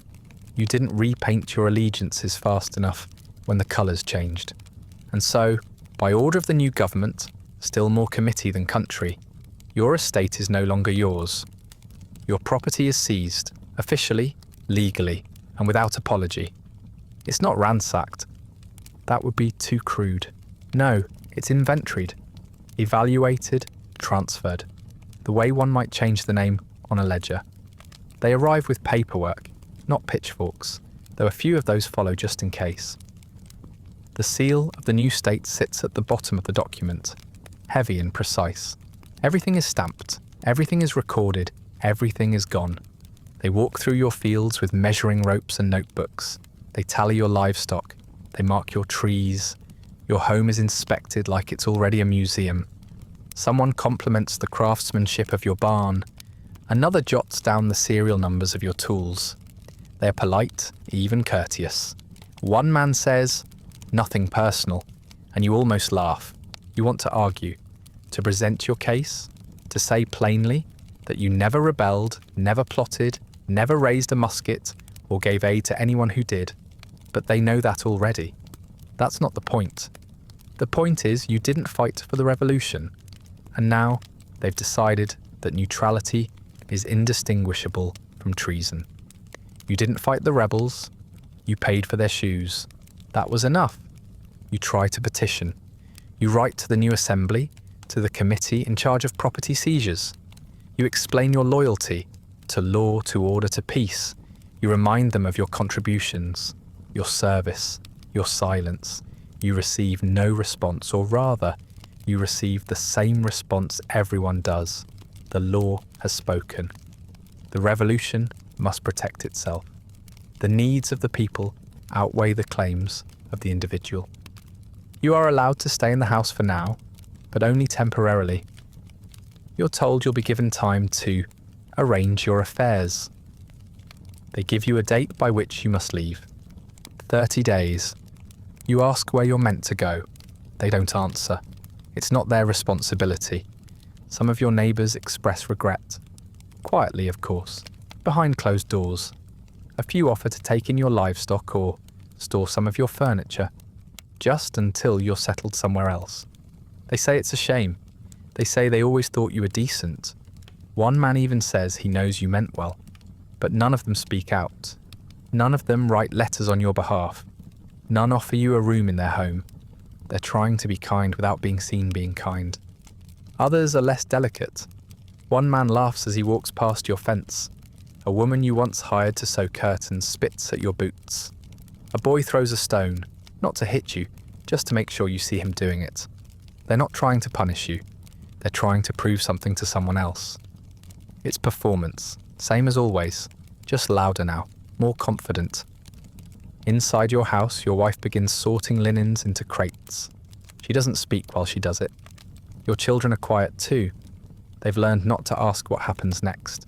You didn't repaint your allegiances fast enough when the colours changed. And so, by order of the new government, still more committee than country, your estate is no longer yours. Your property is seized, officially, legally, and without apology. It's not ransacked. That would be too crude. No, it's inventoried, evaluated, transferred, the way one might change the name on a ledger. They arrive with paperwork, not pitchforks, though a few of those follow just in case. The seal of the new state sits at the bottom of the document, heavy and precise. Everything is stamped, everything is recorded, everything is gone. They walk through your fields with measuring ropes and notebooks. They tally your livestock. They mark your trees. Your home is inspected like it's already a museum. Someone compliments the craftsmanship of your barn. Another jots down the serial numbers of your tools. They are polite, even courteous. One man says, "Nothing personal," and you almost laugh. You want to argue, to present your case, to say plainly that you never rebelled, never plotted, never raised a musket, or gave aid to anyone who did. But they know that already. That's not the point. The point is you didn't fight for the revolution, and now they've decided that neutrality is indistinguishable from treason. You didn't fight the rebels, you paid for their shoes. That was enough. You try to petition. You write to the new assembly, to the committee in charge of property seizures. You explain your loyalty to law, to order, to peace. You remind them of your contributions, your service, your silence. You receive no response, or rather, you receive the same response everyone does. The law has spoken. The revolution must protect itself. The needs of the people outweigh the claims of the individual. You are allowed to stay in the house for now, but only temporarily. You're told you'll be given time to arrange your affairs. They give you a date by which you must leave. 30 days. You ask where you're meant to go. They don't answer. It's not their responsibility. Some of your neighbours express regret. Quietly, of course, behind closed doors. A few offer to take in your livestock or store some of your furniture, just until you're settled somewhere else. They say it's a shame. They say they always thought you were decent. One man even says he knows you meant well, but none of them speak out. None of them write letters on your behalf. None offer you a room in their home. They're trying to be kind without being seen being kind. Others are less delicate. One man laughs as he walks past your fence. A woman you once hired to sew curtains spits at your boots. A boy throws a stone, not to hit you, just to make sure you see him doing it. They're not trying to punish you. They're trying to prove something to someone else. It's performance, same as always, just louder now, more confident. Inside your house, your wife begins sorting linens into crates. She doesn't speak while she does it. Your children are quiet too. They've learned not to ask what happens next.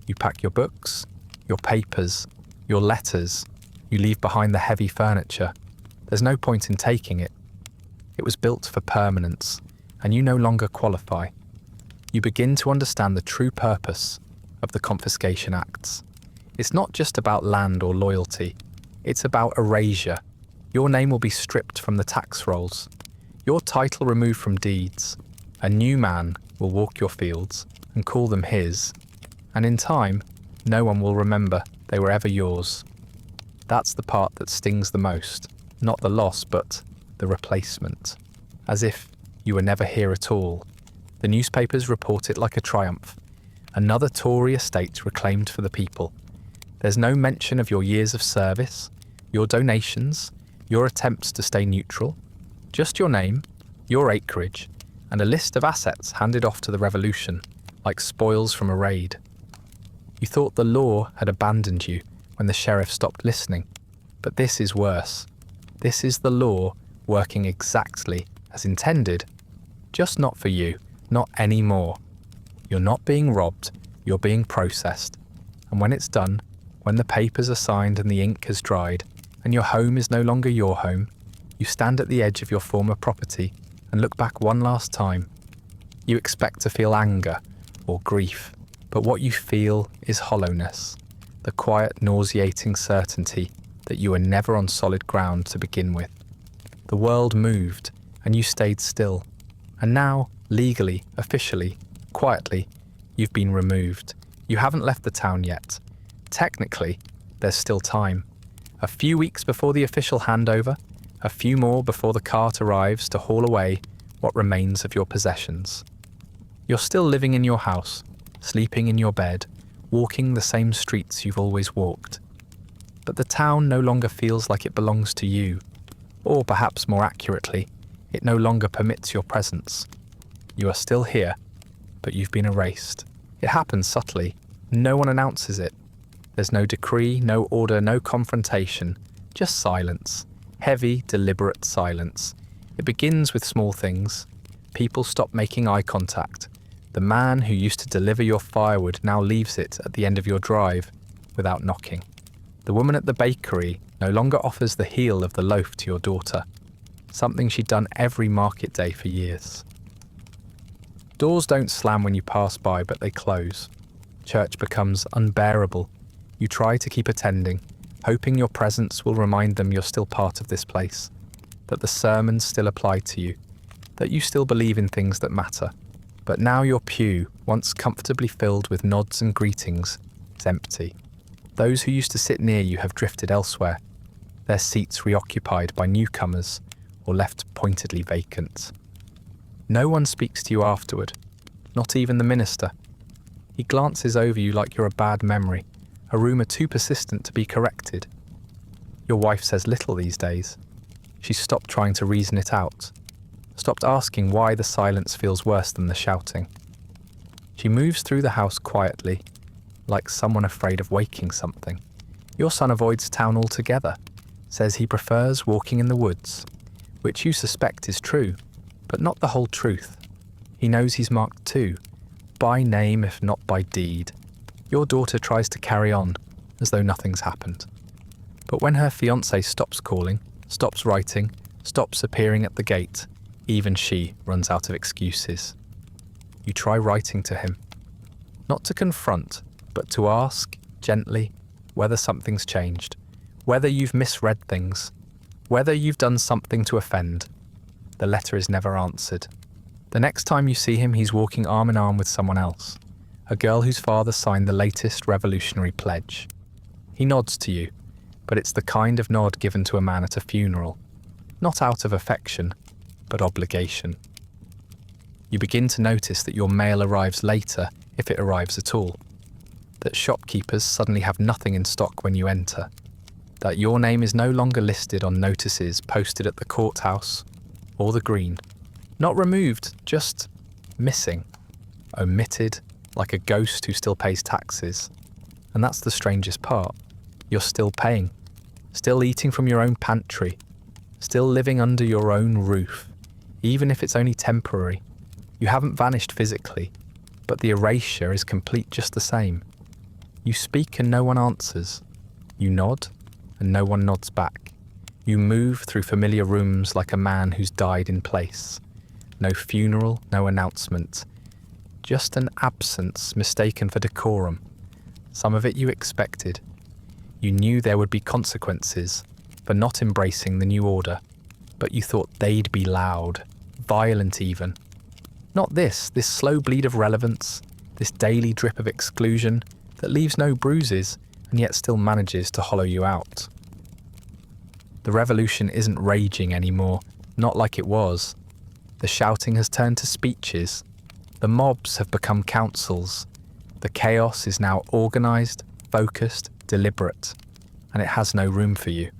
You pack your books, your papers, your letters. You leave behind the heavy furniture. There's no point in taking it. It was built for permanence, and you no longer qualify. You begin to understand the true purpose of the confiscation acts. It's not just about land or loyalty. It's about erasure. Your name will be stripped from the tax rolls. Your title removed from deeds. A new man will walk your fields and call them his. And in time, no one will remember they were ever yours. That's the part that stings the most. Not the loss, but the replacement. As if you were never here at all. The newspapers report it like a triumph. Another Tory estate reclaimed for the people. There's no mention of your years of service, your donations, your attempts to stay neutral. Just your name, your acreage, and a list of assets handed off to the revolution, like spoils from a raid. You thought the law had abandoned you when the sheriff stopped listening. But this is worse. This is the law working exactly as intended, just not for you, not anymore. You're not being robbed, you're being processed. And when it's done, when the papers are signed and the ink has dried, and your home is no longer your home, you stand at the edge of your former property and look back one last time. You expect to feel anger or grief, but what you feel is hollowness, the quiet, nauseating certainty that you were never on solid ground to begin with. The world moved, and you stayed still. And now, legally, officially, quietly, you've been removed. You haven't left the town yet. Technically, there's still time. A few weeks before the official handover, a few more before the cart arrives to haul away what remains of your possessions. You're still living in your house, sleeping in your bed, walking the same streets you've always walked. But the town no longer feels like it belongs to you, or perhaps more accurately, it no longer permits your presence. You are still here, but you've been erased. It happens subtly. No one announces it. There's no decree, no order, no confrontation, just silence. Heavy, deliberate silence. It begins with small things. People stop making eye contact. The man who used to deliver your firewood now leaves it at the end of your drive without knocking. The woman at the bakery no longer offers the heel of the loaf to your daughter, something she'd done every market day for years. Doors don't slam when you pass by, but they close. Church becomes unbearable. You try to keep attending, hoping your presence will remind them you're still part of this place, that the sermons still apply to you, that you still believe in things that matter. But now your pew, once comfortably filled with nods and greetings, is empty. Those who used to sit near you have drifted elsewhere, their seats reoccupied by newcomers or left pointedly vacant. No one speaks to you afterward, not even the minister. He glances over you like you're a bad memory, a rumour too persistent to be corrected. Your wife says little these days. She's stopped trying to reason it out, stopped asking why the silence feels worse than the shouting. She moves through the house quietly, like someone afraid of waking something. Your son avoids town altogether, says he prefers walking in the woods, which you suspect is true, but not the whole truth. He knows he's marked too, by name if not by deed. Your daughter tries to carry on, as though nothing's happened. But when her fiancé stops calling, stops writing, stops appearing at the gate, even she runs out of excuses. You try writing to him, not to confront, but to ask, gently, whether something's changed, whether you've misread things, whether you've done something to offend. The letter is never answered. The next time you see him, he's walking arm in arm with someone else, a girl whose father signed the latest revolutionary pledge. He nods to you, but it's the kind of nod given to a man at a funeral, not out of affection, but obligation. You begin to notice that your mail arrives later, if it arrives at all, that shopkeepers suddenly have nothing in stock when you enter, that your name is no longer listed on notices posted at the courthouse or the green. Not removed, just missing, omitted, like a ghost who still pays taxes. And that's the strangest part. You're still paying, still eating from your own pantry, still living under your own roof, even if it's only temporary. You haven't vanished physically, but the erasure is complete just the same. You speak and no one answers. You nod and no one nods back. You move through familiar rooms like a man who's died in place. No funeral, no announcement. Just an absence mistaken for decorum. Some of it you expected. You knew there would be consequences for not embracing the new order, but you thought they'd be loud, violent even. Not this slow bleed of relevance, this daily drip of exclusion that leaves no bruises and yet still manages to hollow you out. The revolution isn't raging anymore, not like it was. The shouting has turned to speeches. The mobs have become councils. The chaos is now organised, focused, deliberate, and it has no room for you.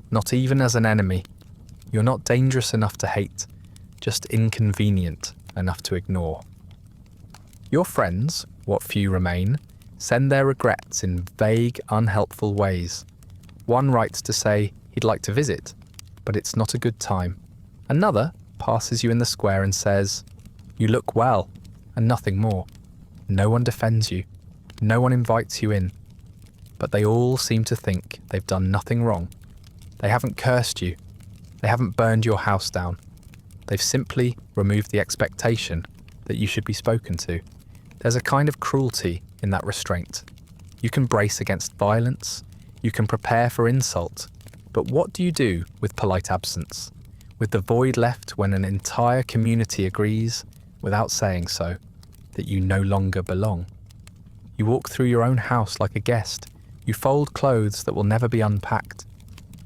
Not even as an enemy. You're not dangerous enough to hate, just inconvenient enough to ignore. Your friends, what few remain, send their regrets in vague, unhelpful ways. One writes to say he'd like to visit, but it's not a good time. Another passes you in the square and says, "You look well," and nothing more. No one defends you. No one invites you in. But they all seem to think they've done nothing wrong. They haven't cursed you. They haven't burned your house down. They've simply removed the expectation that you should be spoken to. There's a kind of cruelty in that restraint. You can brace against violence. You can prepare for insult. But what do you do with polite absence? With the void left when an entire community agrees, without saying so, that you no longer belong? You walk through your own house like a guest. You fold clothes that will never be unpacked.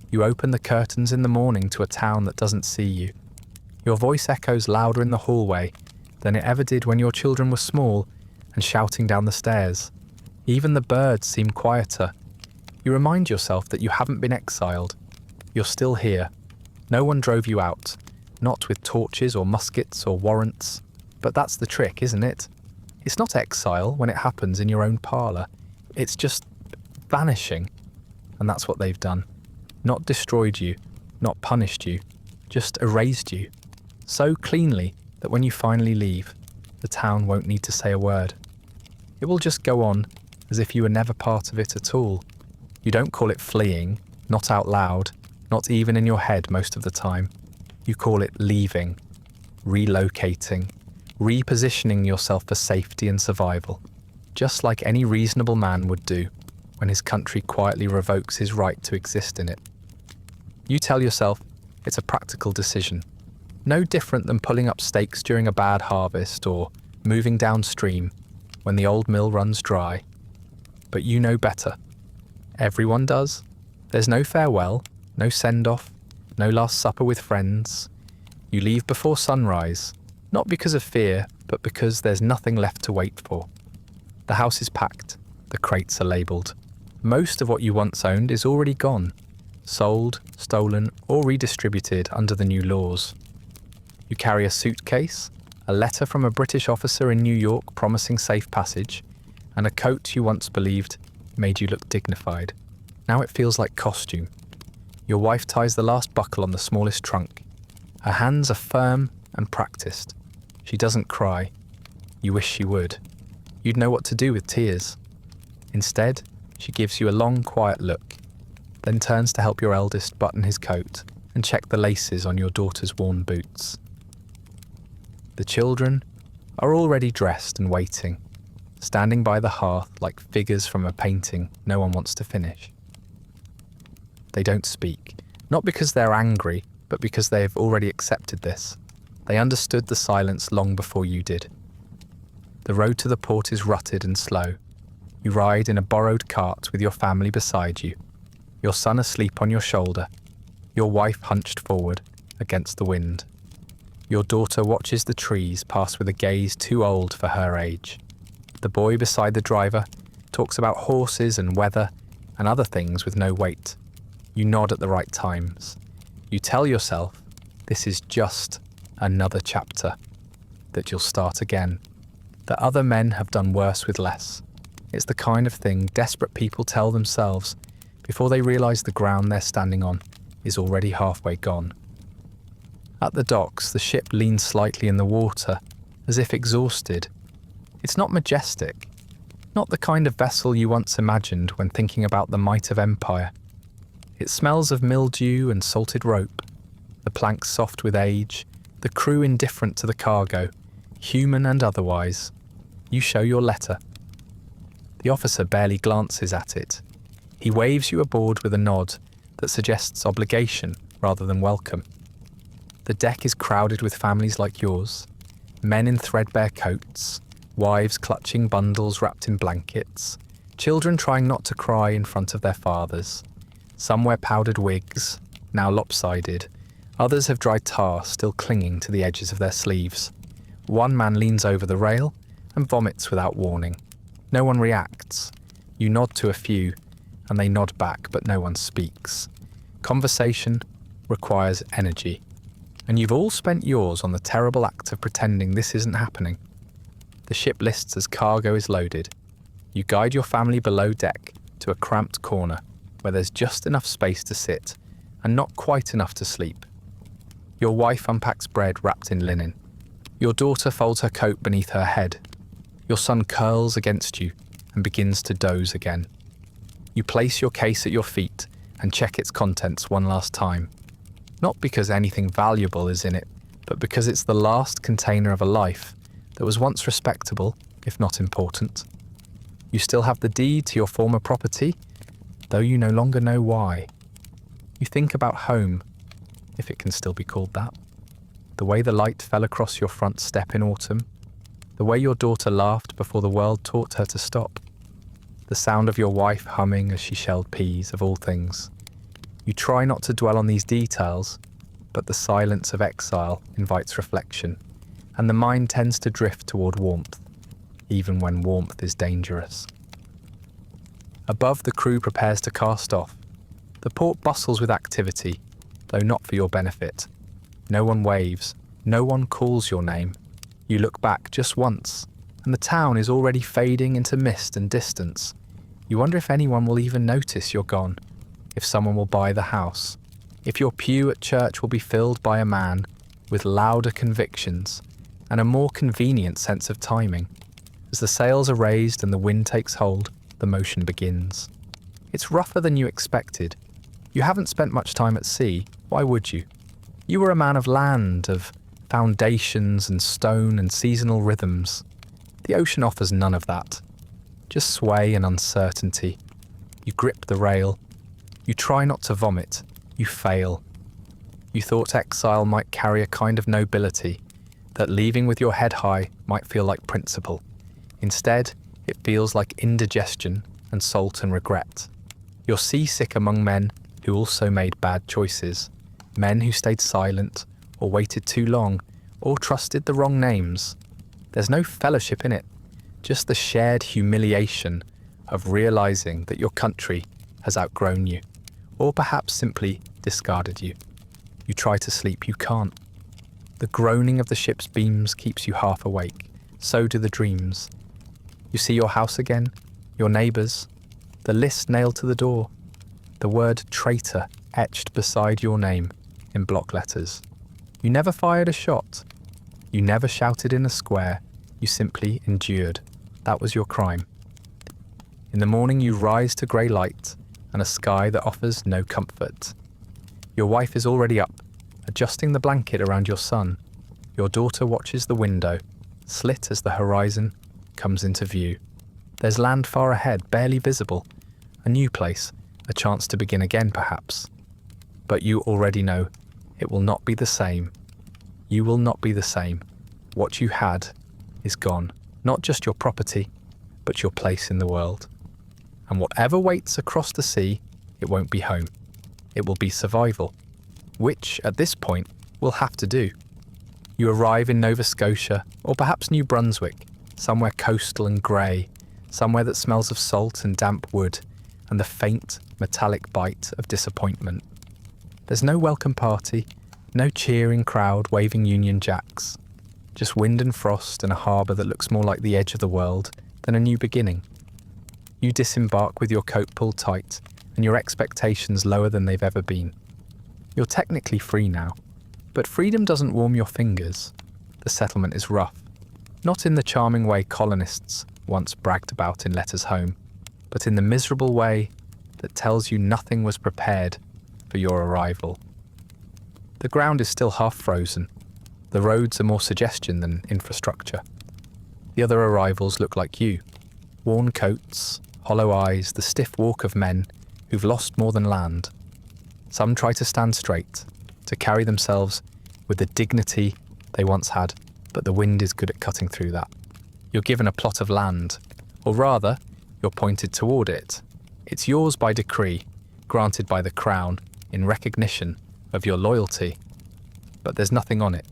You open the curtains in the morning to a town that doesn't see you. Your voice echoes louder in the hallway than it ever did when your children were small and shouting down the stairs. Even the birds seem quieter. You remind yourself that you haven't been exiled. You're still here. No one drove you out, not with torches or muskets or warrants. But that's the trick, isn't it? It's not exile when it happens in your own parlour. It's just vanishing. And that's what they've done. Not destroyed you, not punished you, just erased you. So cleanly that when you finally leave, the town won't need to say a word. It will just go on as if you were never part of it at all. You don't call it fleeing, not out loud, not even in your head most of the time. You call it leaving, relocating, repositioning yourself for safety and survival, just like any reasonable man would do when his country quietly revokes his right to exist in it. You tell yourself it's a practical decision, no different than pulling up stakes during a bad harvest or moving downstream when the old mill runs dry. But you know better. Everyone does. There's no farewell, no send-off, no last supper with friends. You leave before sunrise, not because of fear, but because there's nothing left to wait for. The house is packed, the crates are labelled. Most of what you once owned is already gone, sold, stolen, or redistributed under the new laws. You carry a suitcase, a letter from a British officer in New York promising safe passage, and a coat you once believed made you look dignified. Now it feels like costume. Your wife ties the last buckle on the smallest trunk. Her hands are firm and practiced. She doesn't cry. You wish she would. You'd know what to do with tears. Instead, she gives you a long, quiet look, then turns to help your eldest button his coat and check the laces on your daughter's worn boots. The children are already dressed and waiting, standing by the hearth like figures from a painting no one wants to finish. They don't speak, not because they're angry, but because they have already accepted this. They understood the silence long before you did. The road to the port is rutted and slow. You ride in a borrowed cart with your family beside you, your son asleep on your shoulder, your wife hunched forward against the wind. Your daughter watches the trees pass with a gaze too old for her age. The boy beside the driver talks about horses and weather and other things with no weight. You nod at the right times. You tell yourself this is just another chapter, that you'll start again, that other men have done worse with less. It's the kind of thing desperate people tell themselves before they realise the ground they're standing on is already halfway gone. At the docks, the ship leans slightly in the water, as if exhausted. It's not majestic, not the kind of vessel you once imagined when thinking about the might of empire. It smells of mildew and salted rope, the planks soft with age, the crew indifferent to the cargo, human and otherwise. You show your letter. The officer barely glances at it. He waves you aboard with a nod that suggests obligation rather than welcome. The deck is crowded with families like yours, men in threadbare coats, wives clutching bundles wrapped in blankets, children trying not to cry in front of their fathers. Some wear powdered wigs, now lopsided. Others have dry tar still clinging to the edges of their sleeves. One man leans over the rail and vomits without warning. No one reacts. You nod to a few, and they nod back, but no one speaks. Conversation requires energy. And you've all spent yours on the terrible act of pretending this isn't happening. The ship lists as cargo is loaded. You guide your family below deck to a cramped corner where there's just enough space to sit and not quite enough to sleep. Your wife unpacks bread wrapped in linen. Your daughter folds her coat beneath her head. Your son curls against you and begins to doze again. You place your case at your feet and check its contents one last time. Not because anything valuable is in it, but because it's the last container of a life that was once respectable, if not important. You still have the deed to your former property, though you no longer know why. You think about home, if it can still be called that. The way the light fell across your front step in autumn. The way your daughter laughed before the world taught her to stop. The sound of your wife humming as she shelled peas, of all things. You try not to dwell on these details, but the silence of exile invites reflection, and the mind tends to drift toward warmth, even when warmth is dangerous. Above, the crew prepares to cast off. The port bustles with activity, though not for your benefit. No one waves, no one calls your name. You look back just once, and the town is already fading into mist and distance. You wonder if anyone will even notice you're gone, if someone will buy the house, if your pew at church will be filled by a man with louder convictions and a more convenient sense of timing. As the sails are raised and the wind takes hold, the motion begins. It's rougher than you expected. You haven't spent much time at sea, why would you? You were a man of land, of foundations and stone and seasonal rhythms. The ocean offers none of that. Just sway and uncertainty. You grip the rail. You try not to vomit. You fail. You thought exile might carry a kind of nobility, that leaving with your head high might feel like principle. Instead, it feels like indigestion and salt and regret. You're seasick among men who also made bad choices, men who stayed silent or waited too long or trusted the wrong names. There's no fellowship in it, just the shared humiliation of realizing that your country has outgrown you, or perhaps simply discarded you. You try to sleep, you can't. The groaning of the ship's beams keeps you half awake, so do the dreams. You see your house again, your neighbours, the list nailed to the door, the word traitor etched beside your name in block letters. You never fired a shot. You never shouted in a square. You simply endured. That was your crime. In the morning you rise to grey light and a sky that offers no comfort. Your wife is already up, adjusting the blanket around your son. Your daughter watches the window, slit as the horizon comes into view. There's land far ahead, barely visible. A new place, a chance to begin again perhaps. But you already know it will not be the same. You will not be the same. What you had is gone. Not just your property, but your place in the world. And whatever waits across the sea, it won't be home. It will be survival, which at this point will have to do. You arrive in Nova Scotia, or perhaps New Brunswick, somewhere coastal and grey, somewhere that smells of salt and damp wood, and the faint, metallic bite of disappointment. There's no welcome party, no cheering crowd waving Union Jacks. Just wind and frost and a harbour that looks more like the edge of the world than a new beginning. You disembark with your coat pulled tight and your expectations lower than they've ever been. You're technically free now, but freedom doesn't warm your fingers. The settlement is rough, not in the charming way colonists once bragged about in letters home, but in the miserable way that tells you nothing was prepared for your arrival. The ground is still half frozen. The roads are more suggestion than infrastructure. The other arrivals look like you. Worn coats, hollow eyes, the stiff walk of men who've lost more than land. Some try to stand straight, to carry themselves with the dignity they once had, but the wind is good at cutting through that. You're given a plot of land, or rather, you're pointed toward it. It's yours by decree, granted by the Crown in recognition of your loyalty. But there's nothing on it.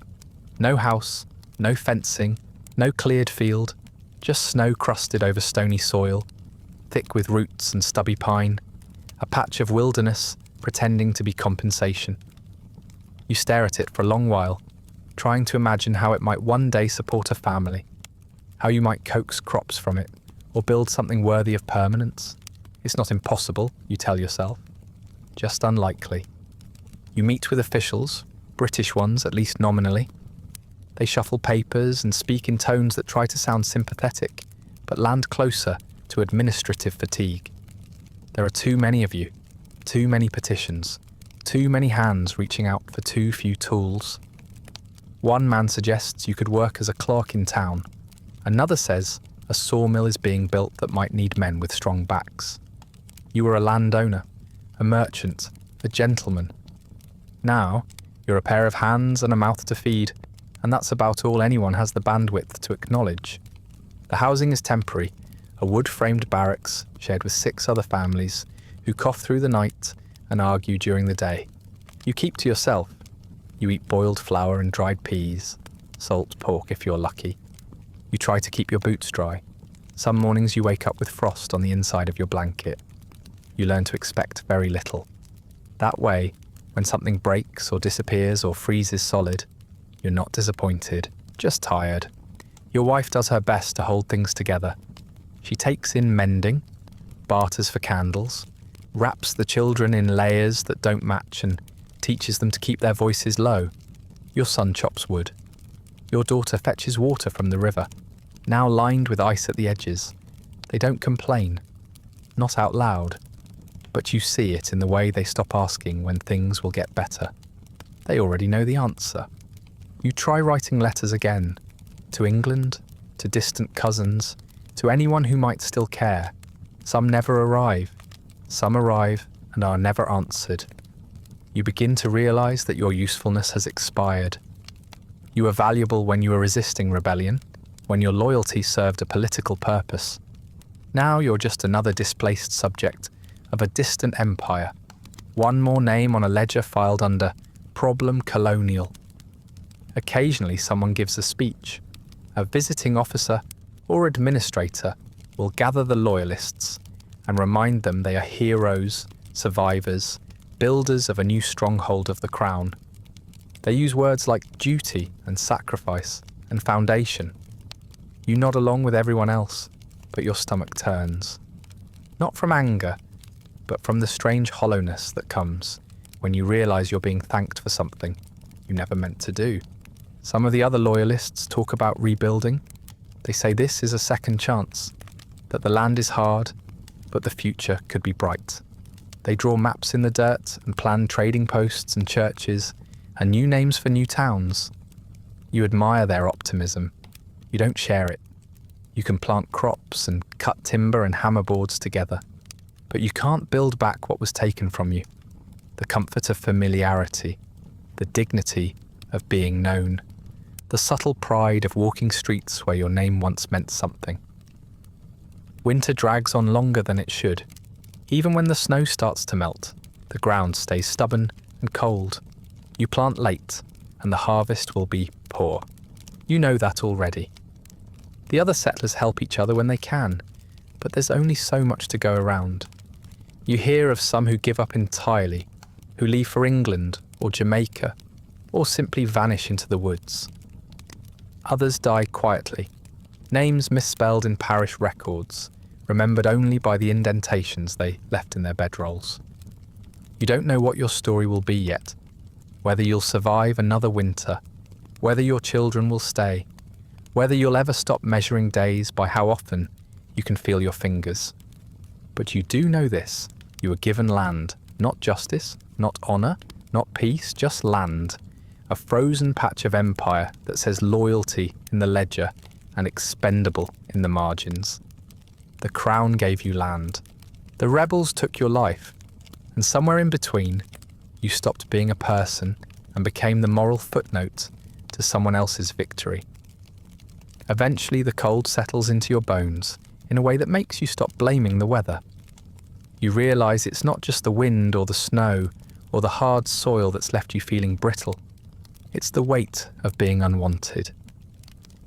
No house, no fencing, no cleared field, just snow crusted over stony soil, thick with roots and stubby pine, a patch of wilderness pretending to be compensation. You stare at it for a long while, trying to imagine how it might one day support a family, how you might coax crops from it, or build something worthy of permanence. It's not impossible, you tell yourself, just unlikely. You meet with officials, British ones at least nominally. They shuffle papers and speak in tones that try to sound sympathetic, but land closer to administrative fatigue. There are too many of you, too many petitions, too many hands reaching out for too few tools. One man suggests you could work as a clerk in town. Another says a sawmill is being built that might need men with strong backs. You were a landowner, a merchant, a gentleman. Now, you're a pair of hands and a mouth to feed, and that's about all anyone has the bandwidth to acknowledge. The housing is temporary, a wood-framed barracks shared with 6 other families who cough through the night and argue during the day. You keep to yourself. You eat boiled flour and dried peas, salt pork if you're lucky. You try to keep your boots dry. Some mornings you wake up with frost on the inside of your blanket. you learn to expect very little. That way, when something breaks or disappears or freezes solid, you're not disappointed, just tired. Your wife does her best to hold things together. She takes in mending, barters for candles, wraps the children in layers that don't match and teaches them to keep their voices low. Your son chops wood. Your daughter fetches water from the river, now lined with ice at the edges. They don't complain, not out loud, but you see it in the way they stop asking when things will get better. They already know the answer. You try writing letters again, to England, to distant cousins, to anyone who might still care. Some never arrive. Some arrive and are never answered. You begin to realise that your usefulness has expired. You were valuable when you were resisting rebellion, when your loyalty served a political purpose. Now you're just another displaced subject of a distant empire, one more name on a ledger filed under Problem Colonial. Occasionally someone gives a speech. A visiting officer or administrator will gather the loyalists and remind them they are heroes, survivors, builders of a new stronghold of the crown. They use words like duty and sacrifice and foundation. You nod along with everyone else, but your stomach turns. Not from anger, but from the strange hollowness that comes when you realise you're being thanked for something you never meant to do. Some of the other loyalists talk about rebuilding. They say this is a second chance, that the land is hard, but the future could be bright. They draw maps in the dirt and plan trading posts and churches and new names for new towns. You admire their optimism. You don't share it. You can plant crops and cut timber and hammer boards together, but you can't build back what was taken from you. The comfort of familiarity, the dignity of being known, the subtle pride of walking streets where your name once meant something. Winter drags on longer than it should. Even when the snow starts to melt, the ground stays stubborn and cold. You plant late, and the harvest will be poor. You know that already. The other settlers help each other when they can, but there's only so much to go around. You hear of some who give up entirely, who leave for England or Jamaica, or simply vanish into the woods. Others die quietly, names misspelled in parish records, remembered only by the indentations they left in their bedrolls. You don't know what your story will be yet, whether you'll survive another winter, whether your children will stay, whether you'll ever stop measuring days by how often you can feel your fingers. But you do know this: you were given land, not justice, not honour, not peace, just land. A frozen patch of empire that says loyalty in the ledger and expendable in the margins. The crown gave you land. The rebels took your life, and somewhere in between, you stopped being a person and became the moral footnote to someone else's victory. Eventually, the cold settles into your bones in a way that makes you stop blaming the weather. You realise it's not just the wind or the snow or the hard soil that's left you feeling brittle. It's the weight of being unwanted.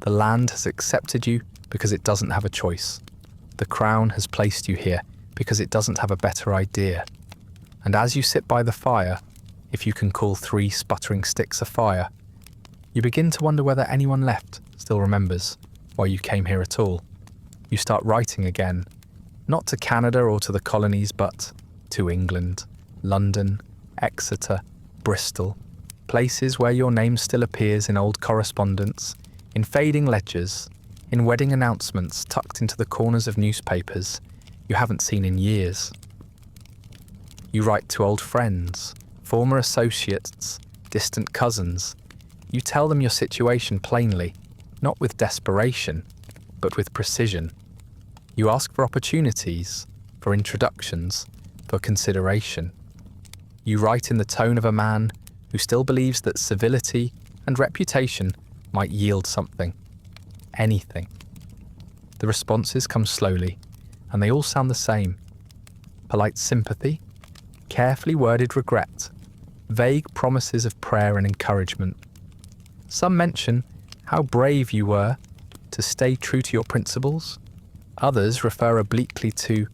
The land has accepted you because it doesn't have a choice. The crown has placed you here because it doesn't have a better idea. And as you sit by the fire, if you can call 3 sputtering sticks a fire, you begin to wonder whether anyone left still remembers why you came here at all. You start writing again, not to Canada or to the colonies, but to England, London, Exeter, Bristol, places where your name still appears in old correspondence, in fading ledgers, in wedding announcements tucked into the corners of newspapers you haven't seen in years. You write to old friends, former associates, distant cousins. You tell them your situation plainly, not with desperation, but with precision. You ask for opportunities, for introductions, for consideration. You write in the tone of a man who still believes that civility and reputation might yield something. Anything. The responses come slowly, and they all sound the same. Polite sympathy, carefully worded regret, vague promises of prayer and encouragement. Some mention how brave you were to stay true to your principles. Others refer obliquely to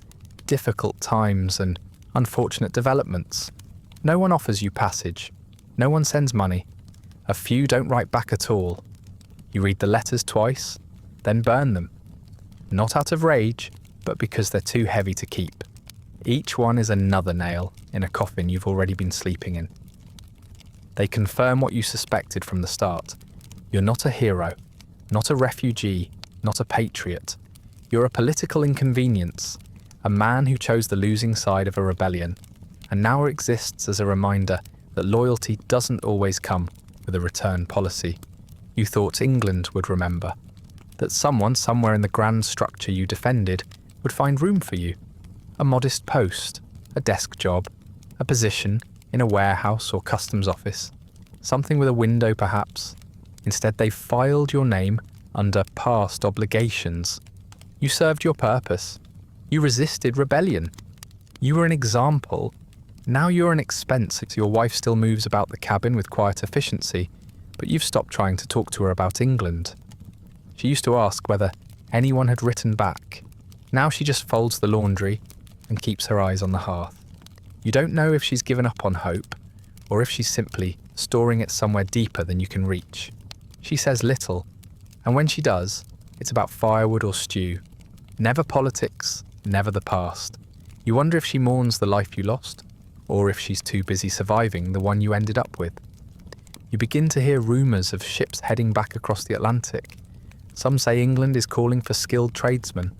difficult times and Unfortunate developments. No one offers you passage. No one sends money. A few don't write back at all. You read the letters twice, then burn them. Not out of rage, but because they're too heavy to keep. Each one is another nail in a coffin you've already been sleeping in. They confirm what you suspected from the start. You're not a hero, not a refugee, not a patriot. You're a political inconvenience, a man who chose the losing side of a rebellion, and now exists as a reminder that loyalty doesn't always come with a return policy. You thought England would remember, that someone somewhere in the grand structure you defended would find room for you. A modest post, a desk job, a position in a warehouse or customs office, something with a window perhaps. Instead, they've filed your name under past obligations. You served your purpose. You resisted rebellion. You were an example. Now you're an expense. Your wife still moves about the cabin with quiet efficiency, but you've stopped trying to talk to her about England. She used to ask whether anyone had written back. Now she just folds the laundry and keeps her eyes on the hearth. You don't know if she's given up on hope, or if she's simply storing it somewhere deeper than you can reach. She says little, and when she does, it's about firewood or stew. Never politics, never the past. You wonder if she mourns the life you lost, or if she's too busy surviving the one you ended up with. You begin to hear rumours of ships heading back across the Atlantic. Some say England is calling for skilled tradesmen.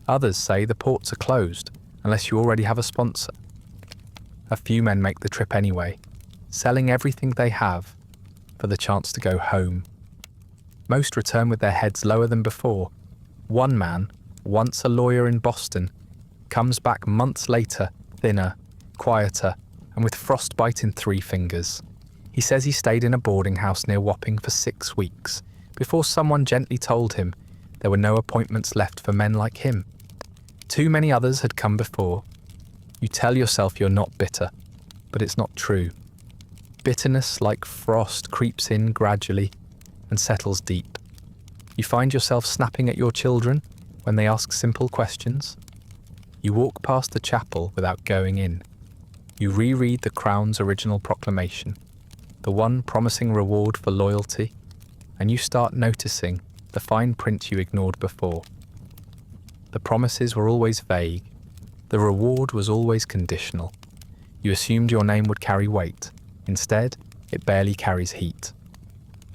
Others say the ports are closed, unless you already have a sponsor. A few men make the trip anyway, selling everything they have for the chance to go home. Most return with their heads lower than before. One man, once a lawyer in Boston, comes back months later, thinner, quieter, and with frostbite in 3 fingers. He says he stayed in a boarding house near Wapping for 6 weeks before someone gently told him there were no appointments left for men like him. Too many others had come before. You tell yourself you're not bitter, but it's not true. Bitterness, like frost, creeps in gradually and settles deep. You find yourself snapping at your children when they ask simple questions. You walk past the chapel without going in. You reread the Crown's original proclamation, the one promising reward for loyalty, and you start noticing the fine print you ignored before. The promises were always vague. The reward was always conditional. You assumed your name would carry weight. Instead, it barely carries heat.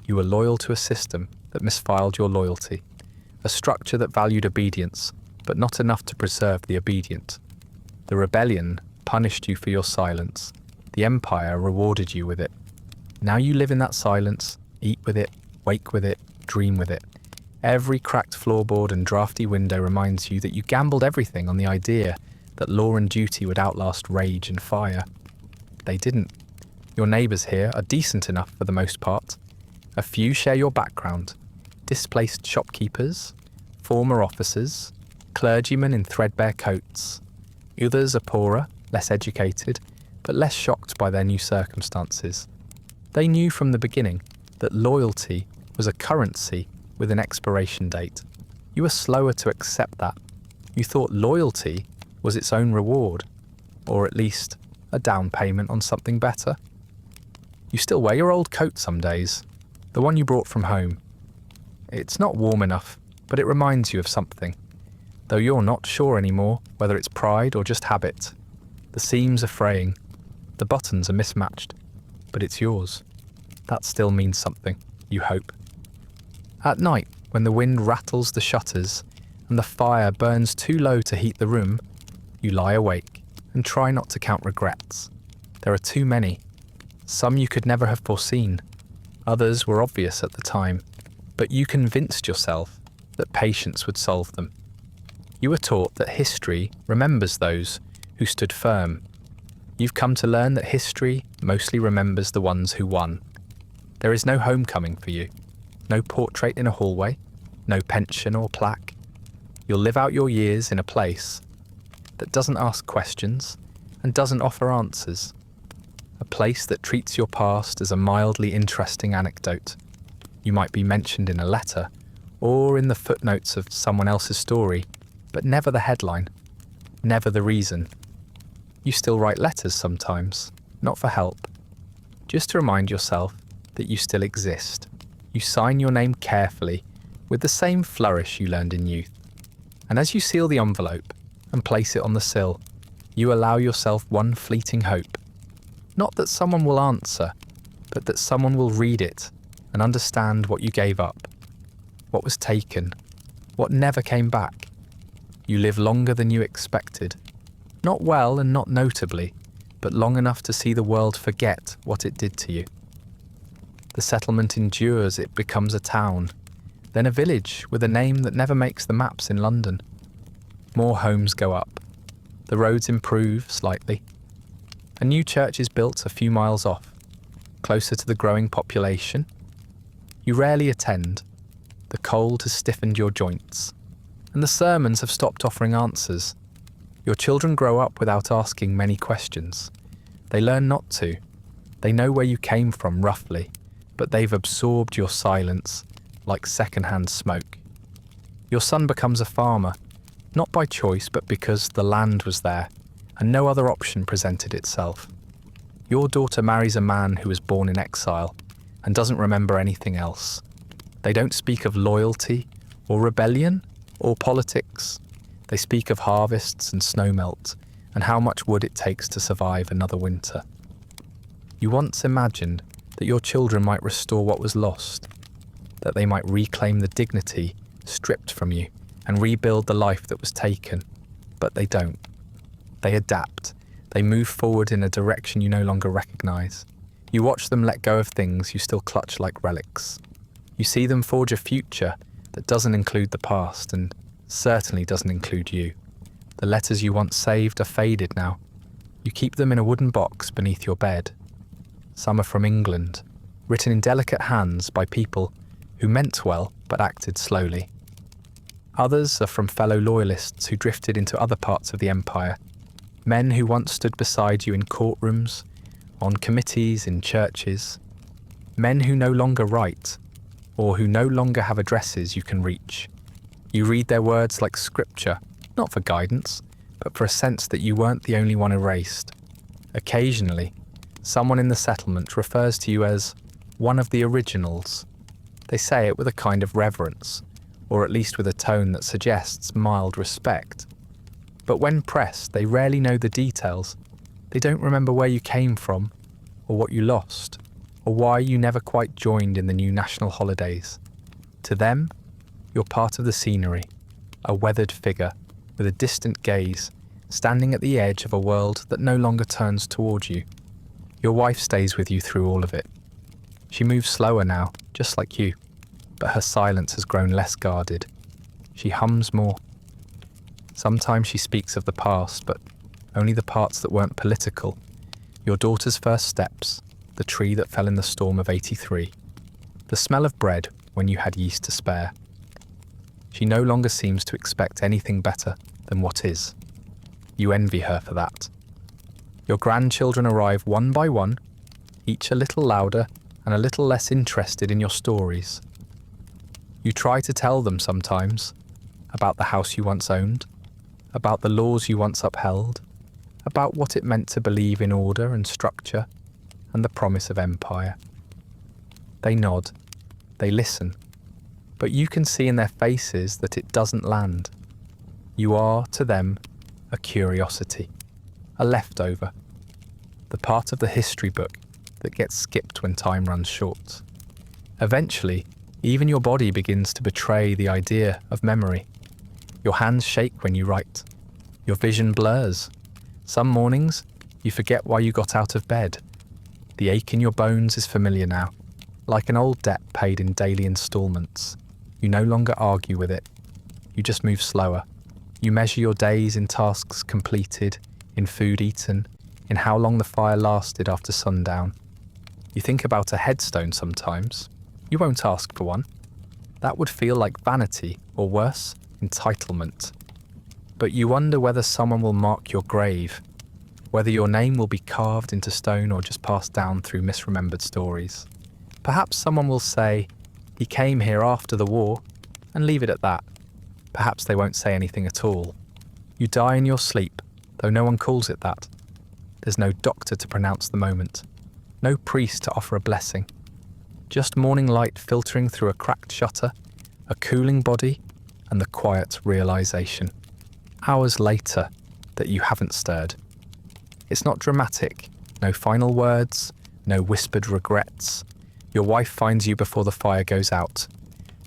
You were loyal to a system that misfiled your loyalty, a structure that valued obedience, but not enough to preserve the obedient. The rebellion punished you for your silence. The empire rewarded you with it. Now you live in that silence, eat with it, wake with it, dream with it. Every cracked floorboard and drafty window reminds you that you gambled everything on the idea that law and duty would outlast rage and fire. They didn't. Your neighbours here are decent enough for the most part. A few share your background. Displaced shopkeepers, former officers, clergymen in threadbare coats. Others are poorer, less educated, but less shocked by their new circumstances. They knew from the beginning that loyalty was a currency with an expiration date. You were slower to accept that. You thought loyalty was its own reward, or at least a down payment on something better. You still wear your old coat some days, the one you brought from home. It's not warm enough, but it reminds you of something, though you're not sure anymore whether it's pride or just habit. The seams are fraying, the buttons are mismatched, but it's yours. That still means something, you hope. At night, when the wind rattles the shutters and the fire burns too low to heat the room, you lie awake and try not to count regrets. There are too many. Some you could never have foreseen. Others were obvious at the time, but you convinced yourself that patience would solve them. You were taught that history remembers those who stood firm. You've come to learn that history mostly remembers the ones who won. There is no homecoming for you, no portrait in a hallway, no pension or plaque. You'll live out your years in a place that doesn't ask questions and doesn't offer answers. A place that treats your past as a mildly interesting anecdote. You might be mentioned in a letter or in the footnotes of someone else's story, but never the headline, never the reason. You still write letters sometimes, not for help, just to remind yourself that you still exist. You sign your name carefully with the same flourish you learned in youth. And as you seal the envelope and place it on the sill, you allow yourself one fleeting hope. Not that someone will answer, but that someone will read it and understand what you gave up, what was taken, what never came back. You live longer than you expected. Not well and not notably, but long enough to see the world forget what it did to you. The settlement endures, it becomes a town, then a village with a name that never makes the maps in London. More homes go up. The roads improve slightly. A new church is built a few miles off, closer to the growing population. You rarely attend. The cold has stiffened your joints, and the sermons have stopped offering answers. Your children grow up without asking many questions. They learn not to. They know where you came from roughly, but they've absorbed your silence like second-hand smoke. Your son becomes a farmer, not by choice but because the land was there and no other option presented itself. Your daughter marries a man who was born in exile and doesn't remember anything else. They don't speak of loyalty or rebellion or politics. They speak of harvests and snowmelt and how much wood it takes to survive another winter. You once imagined that your children might restore what was lost, that they might reclaim the dignity stripped from you and rebuild the life that was taken, but they don't. They adapt. They move forward in a direction you no longer recognize. You watch them let go of things you still clutch like relics. You see them forge a future that doesn't include the past and certainly doesn't include you. The letters you once saved are faded now. You keep them in a wooden box beneath your bed. Some are from England, written in delicate hands by people who meant well but acted slowly. Others are from fellow Loyalists who drifted into other parts of the empire, men who once stood beside you in courtrooms, on committees, in churches, men who no longer write, or who no longer have addresses you can reach. You read their words like scripture, not for guidance, but for a sense that you weren't the only one erased. Occasionally, someone in the settlement refers to you as one of the originals. They say it with a kind of reverence, or at least with a tone that suggests mild respect. But when pressed, they rarely know the details. They don't remember where you came from, or what you lost, or why you never quite joined in the new national holidays. To them, you're part of the scenery, a weathered figure with a distant gaze, standing at the edge of a world that no longer turns toward you. Your wife stays with you through all of it. She moves slower now, just like you, but her silence has grown less guarded. She hums more. Sometimes she speaks of the past, but only the parts that weren't political. Your daughter's first steps, the tree that fell in the storm of '83, the smell of bread when you had yeast to spare. She no longer seems to expect anything better than what is. You envy her for that. Your grandchildren arrive one by one, each a little louder and a little less interested in your stories. You try to tell them sometimes about the house you once owned, about the laws you once upheld, about what it meant to believe in order and structure and the promise of empire. They nod, they listen, but you can see in their faces that it doesn't land. You are, to them, a curiosity, a leftover, the part of the history book that gets skipped when time runs short. Eventually, even your body begins to betray the idea of memory. Your hands shake when you write. Your vision blurs. Some mornings, you forget why you got out of bed. The ache in your bones is familiar now, like an old debt paid in daily installments. You no longer argue with it. You just move slower. You measure your days in tasks completed, in food eaten, in how long the fire lasted after sundown. You think about a headstone sometimes. You won't ask for one. That would feel like vanity, or worse, entitlement. But you wonder whether someone will mark your grave, whether your name will be carved into stone or just passed down through misremembered stories. Perhaps someone will say, "He came here after the war," and leave it at that. Perhaps they won't say anything at all. You die in your sleep, though no one calls it that. There's no doctor to pronounce the moment, no priest to offer a blessing. Just morning light filtering through a cracked shutter, a cooling body, and the quiet realization, hours later, that you haven't stirred. It's not dramatic, no final words, no whispered regrets. Your wife finds you before the fire goes out,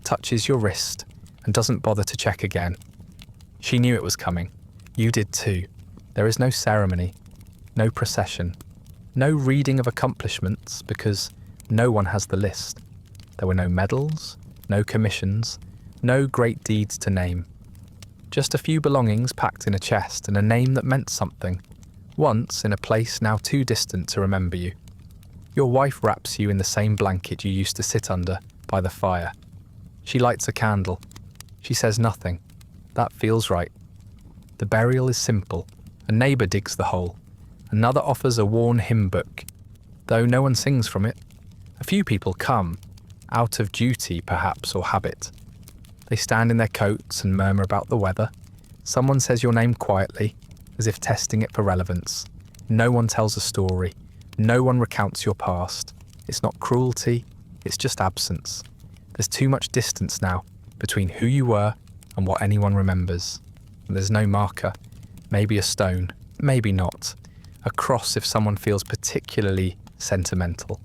touches your wrist, and doesn't bother to check again. She knew it was coming. You did too. There is no ceremony, no procession, no reading of accomplishments because no one has the list. There were no medals, no commissions, no great deeds to name. Just a few belongings packed in a chest and a name that meant something, once in a place now too distant to remember you. Your wife wraps you in the same blanket you used to sit under by the fire. She lights a candle. She says nothing. That feels right. The burial is simple. A neighbour digs the hole. Another offers a worn hymn book, though no one sings from it. A few people come, out of duty perhaps or habit. They stand in their coats and murmur about the weather. Someone says your name quietly, as if testing it for relevance. No one tells a story. No one recounts your past. It's not cruelty, it's just absence. There's too much distance now between who you were and what anyone remembers. And there's no marker, maybe a stone, maybe not. A cross if someone feels particularly sentimental.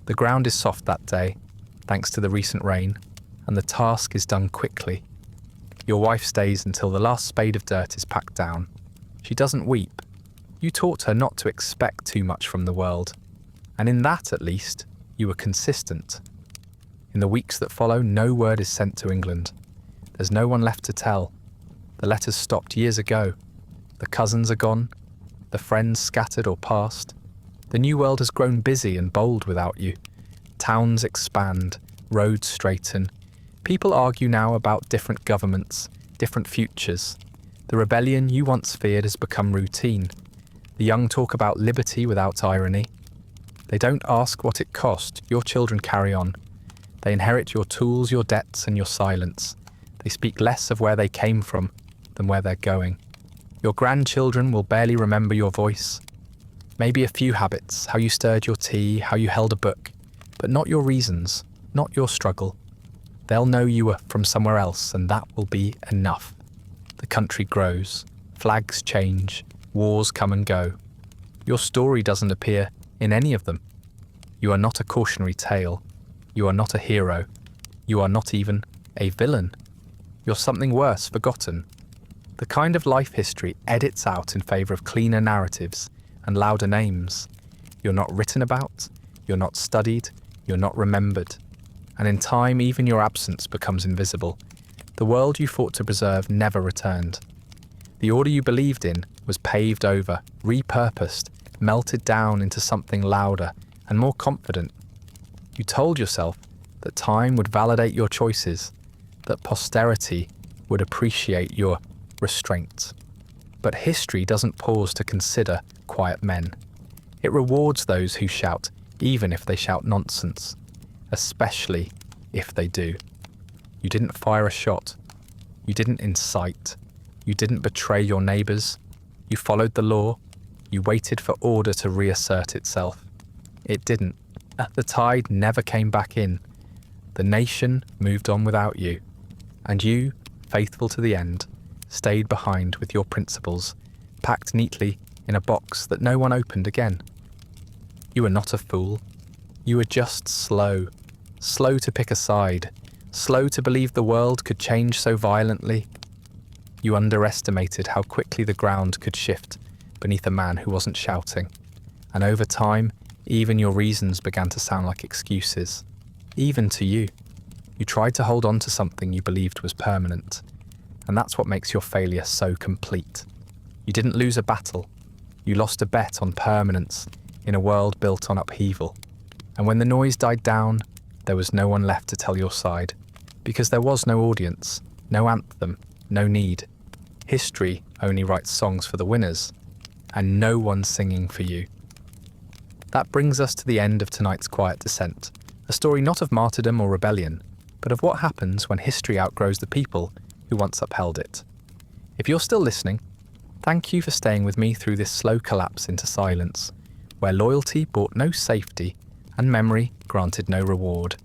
The ground is soft that day, thanks to the recent rain, and the task is done quickly. Your wife stays until the last spade of dirt is packed down. She doesn't weep. You taught her not to expect too much from the world, and in that, at least, you were consistent. In the weeks that follow, no word is sent to England. There's no one left to tell. The letters stopped years ago. The cousins are gone. The friends scattered or passed. The new world has grown busy and bold without you. Towns expand, roads straighten. People argue now about different governments, different futures. The rebellion you once feared has become routine. The young talk about liberty without irony. They don't ask what it cost. Your children carry on. They inherit your tools, your debts, and your silence. They speak less of where they came from than where they're going. Your grandchildren will barely remember your voice. Maybe a few habits, how you stirred your tea, how you held a book, but not your reasons, not your struggle. They'll know you were from somewhere else, and that will be enough. The country grows, flags change, wars come and go. Your story doesn't appear in any of them. You are not a cautionary tale. You are not a hero. You are not even a villain. You're something worse, forgotten. The kind of life history edits out in favour of cleaner narratives and louder names. You're not written about, you're not studied, you're not remembered. And in time, even your absence becomes invisible. The world you fought to preserve never returned. The order you believed in was paved over, repurposed, melted down into something louder and more confident. You told yourself that time would validate your choices, that posterity would appreciate your restraint. But history doesn't pause to consider quiet men. It rewards those who shout, even if they shout nonsense. Especially if they do. You didn't fire a shot. You didn't incite. You didn't betray your neighbours. You followed the law. You waited for order to reassert itself. It didn't. The tide never came back in. The nation moved on without you. And you, faithful to the end, stayed behind with your principles, packed neatly in a box that no one opened again. You were not a fool. You were just slow to pick a side, slow to believe the world could change so violently. You underestimated how quickly the ground could shift beneath a man who wasn't shouting. And over time, even your reasons began to sound like excuses. Even to you. You tried to hold on to something you believed was permanent. And that's what makes your failure so complete. You didn't lose a battle. You lost a bet on permanence in a world built on upheaval. And when the noise died down, there was no one left to tell your side. Because there was no audience, no anthem, no need. History only writes songs for the winners, and no one singing for you. That brings us to the end of tonight's Quiet Descent, a story not of martyrdom or rebellion, but of what happens when history outgrows the people who once upheld it. If you're still listening, Thank you for staying with me through this slow collapse into silence, where loyalty brought no safety and memory granted no reward.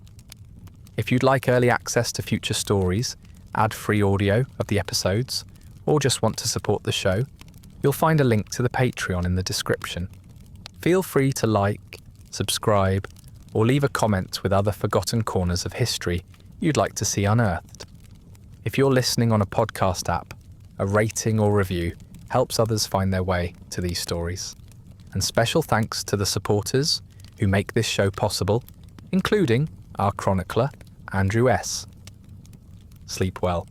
If you'd like early access to future stories, ad-free audio of the episodes, or just want to support the show, you'll find a link to the Patreon in the description. Feel free to like, subscribe, or leave a comment with other forgotten corners of history you'd like to see unearthed. If you're listening on a podcast app, a rating or review helps others find their way to these stories. And special thanks to the supporters who make this show possible, including our chronicler, Andrew S. Sleep well.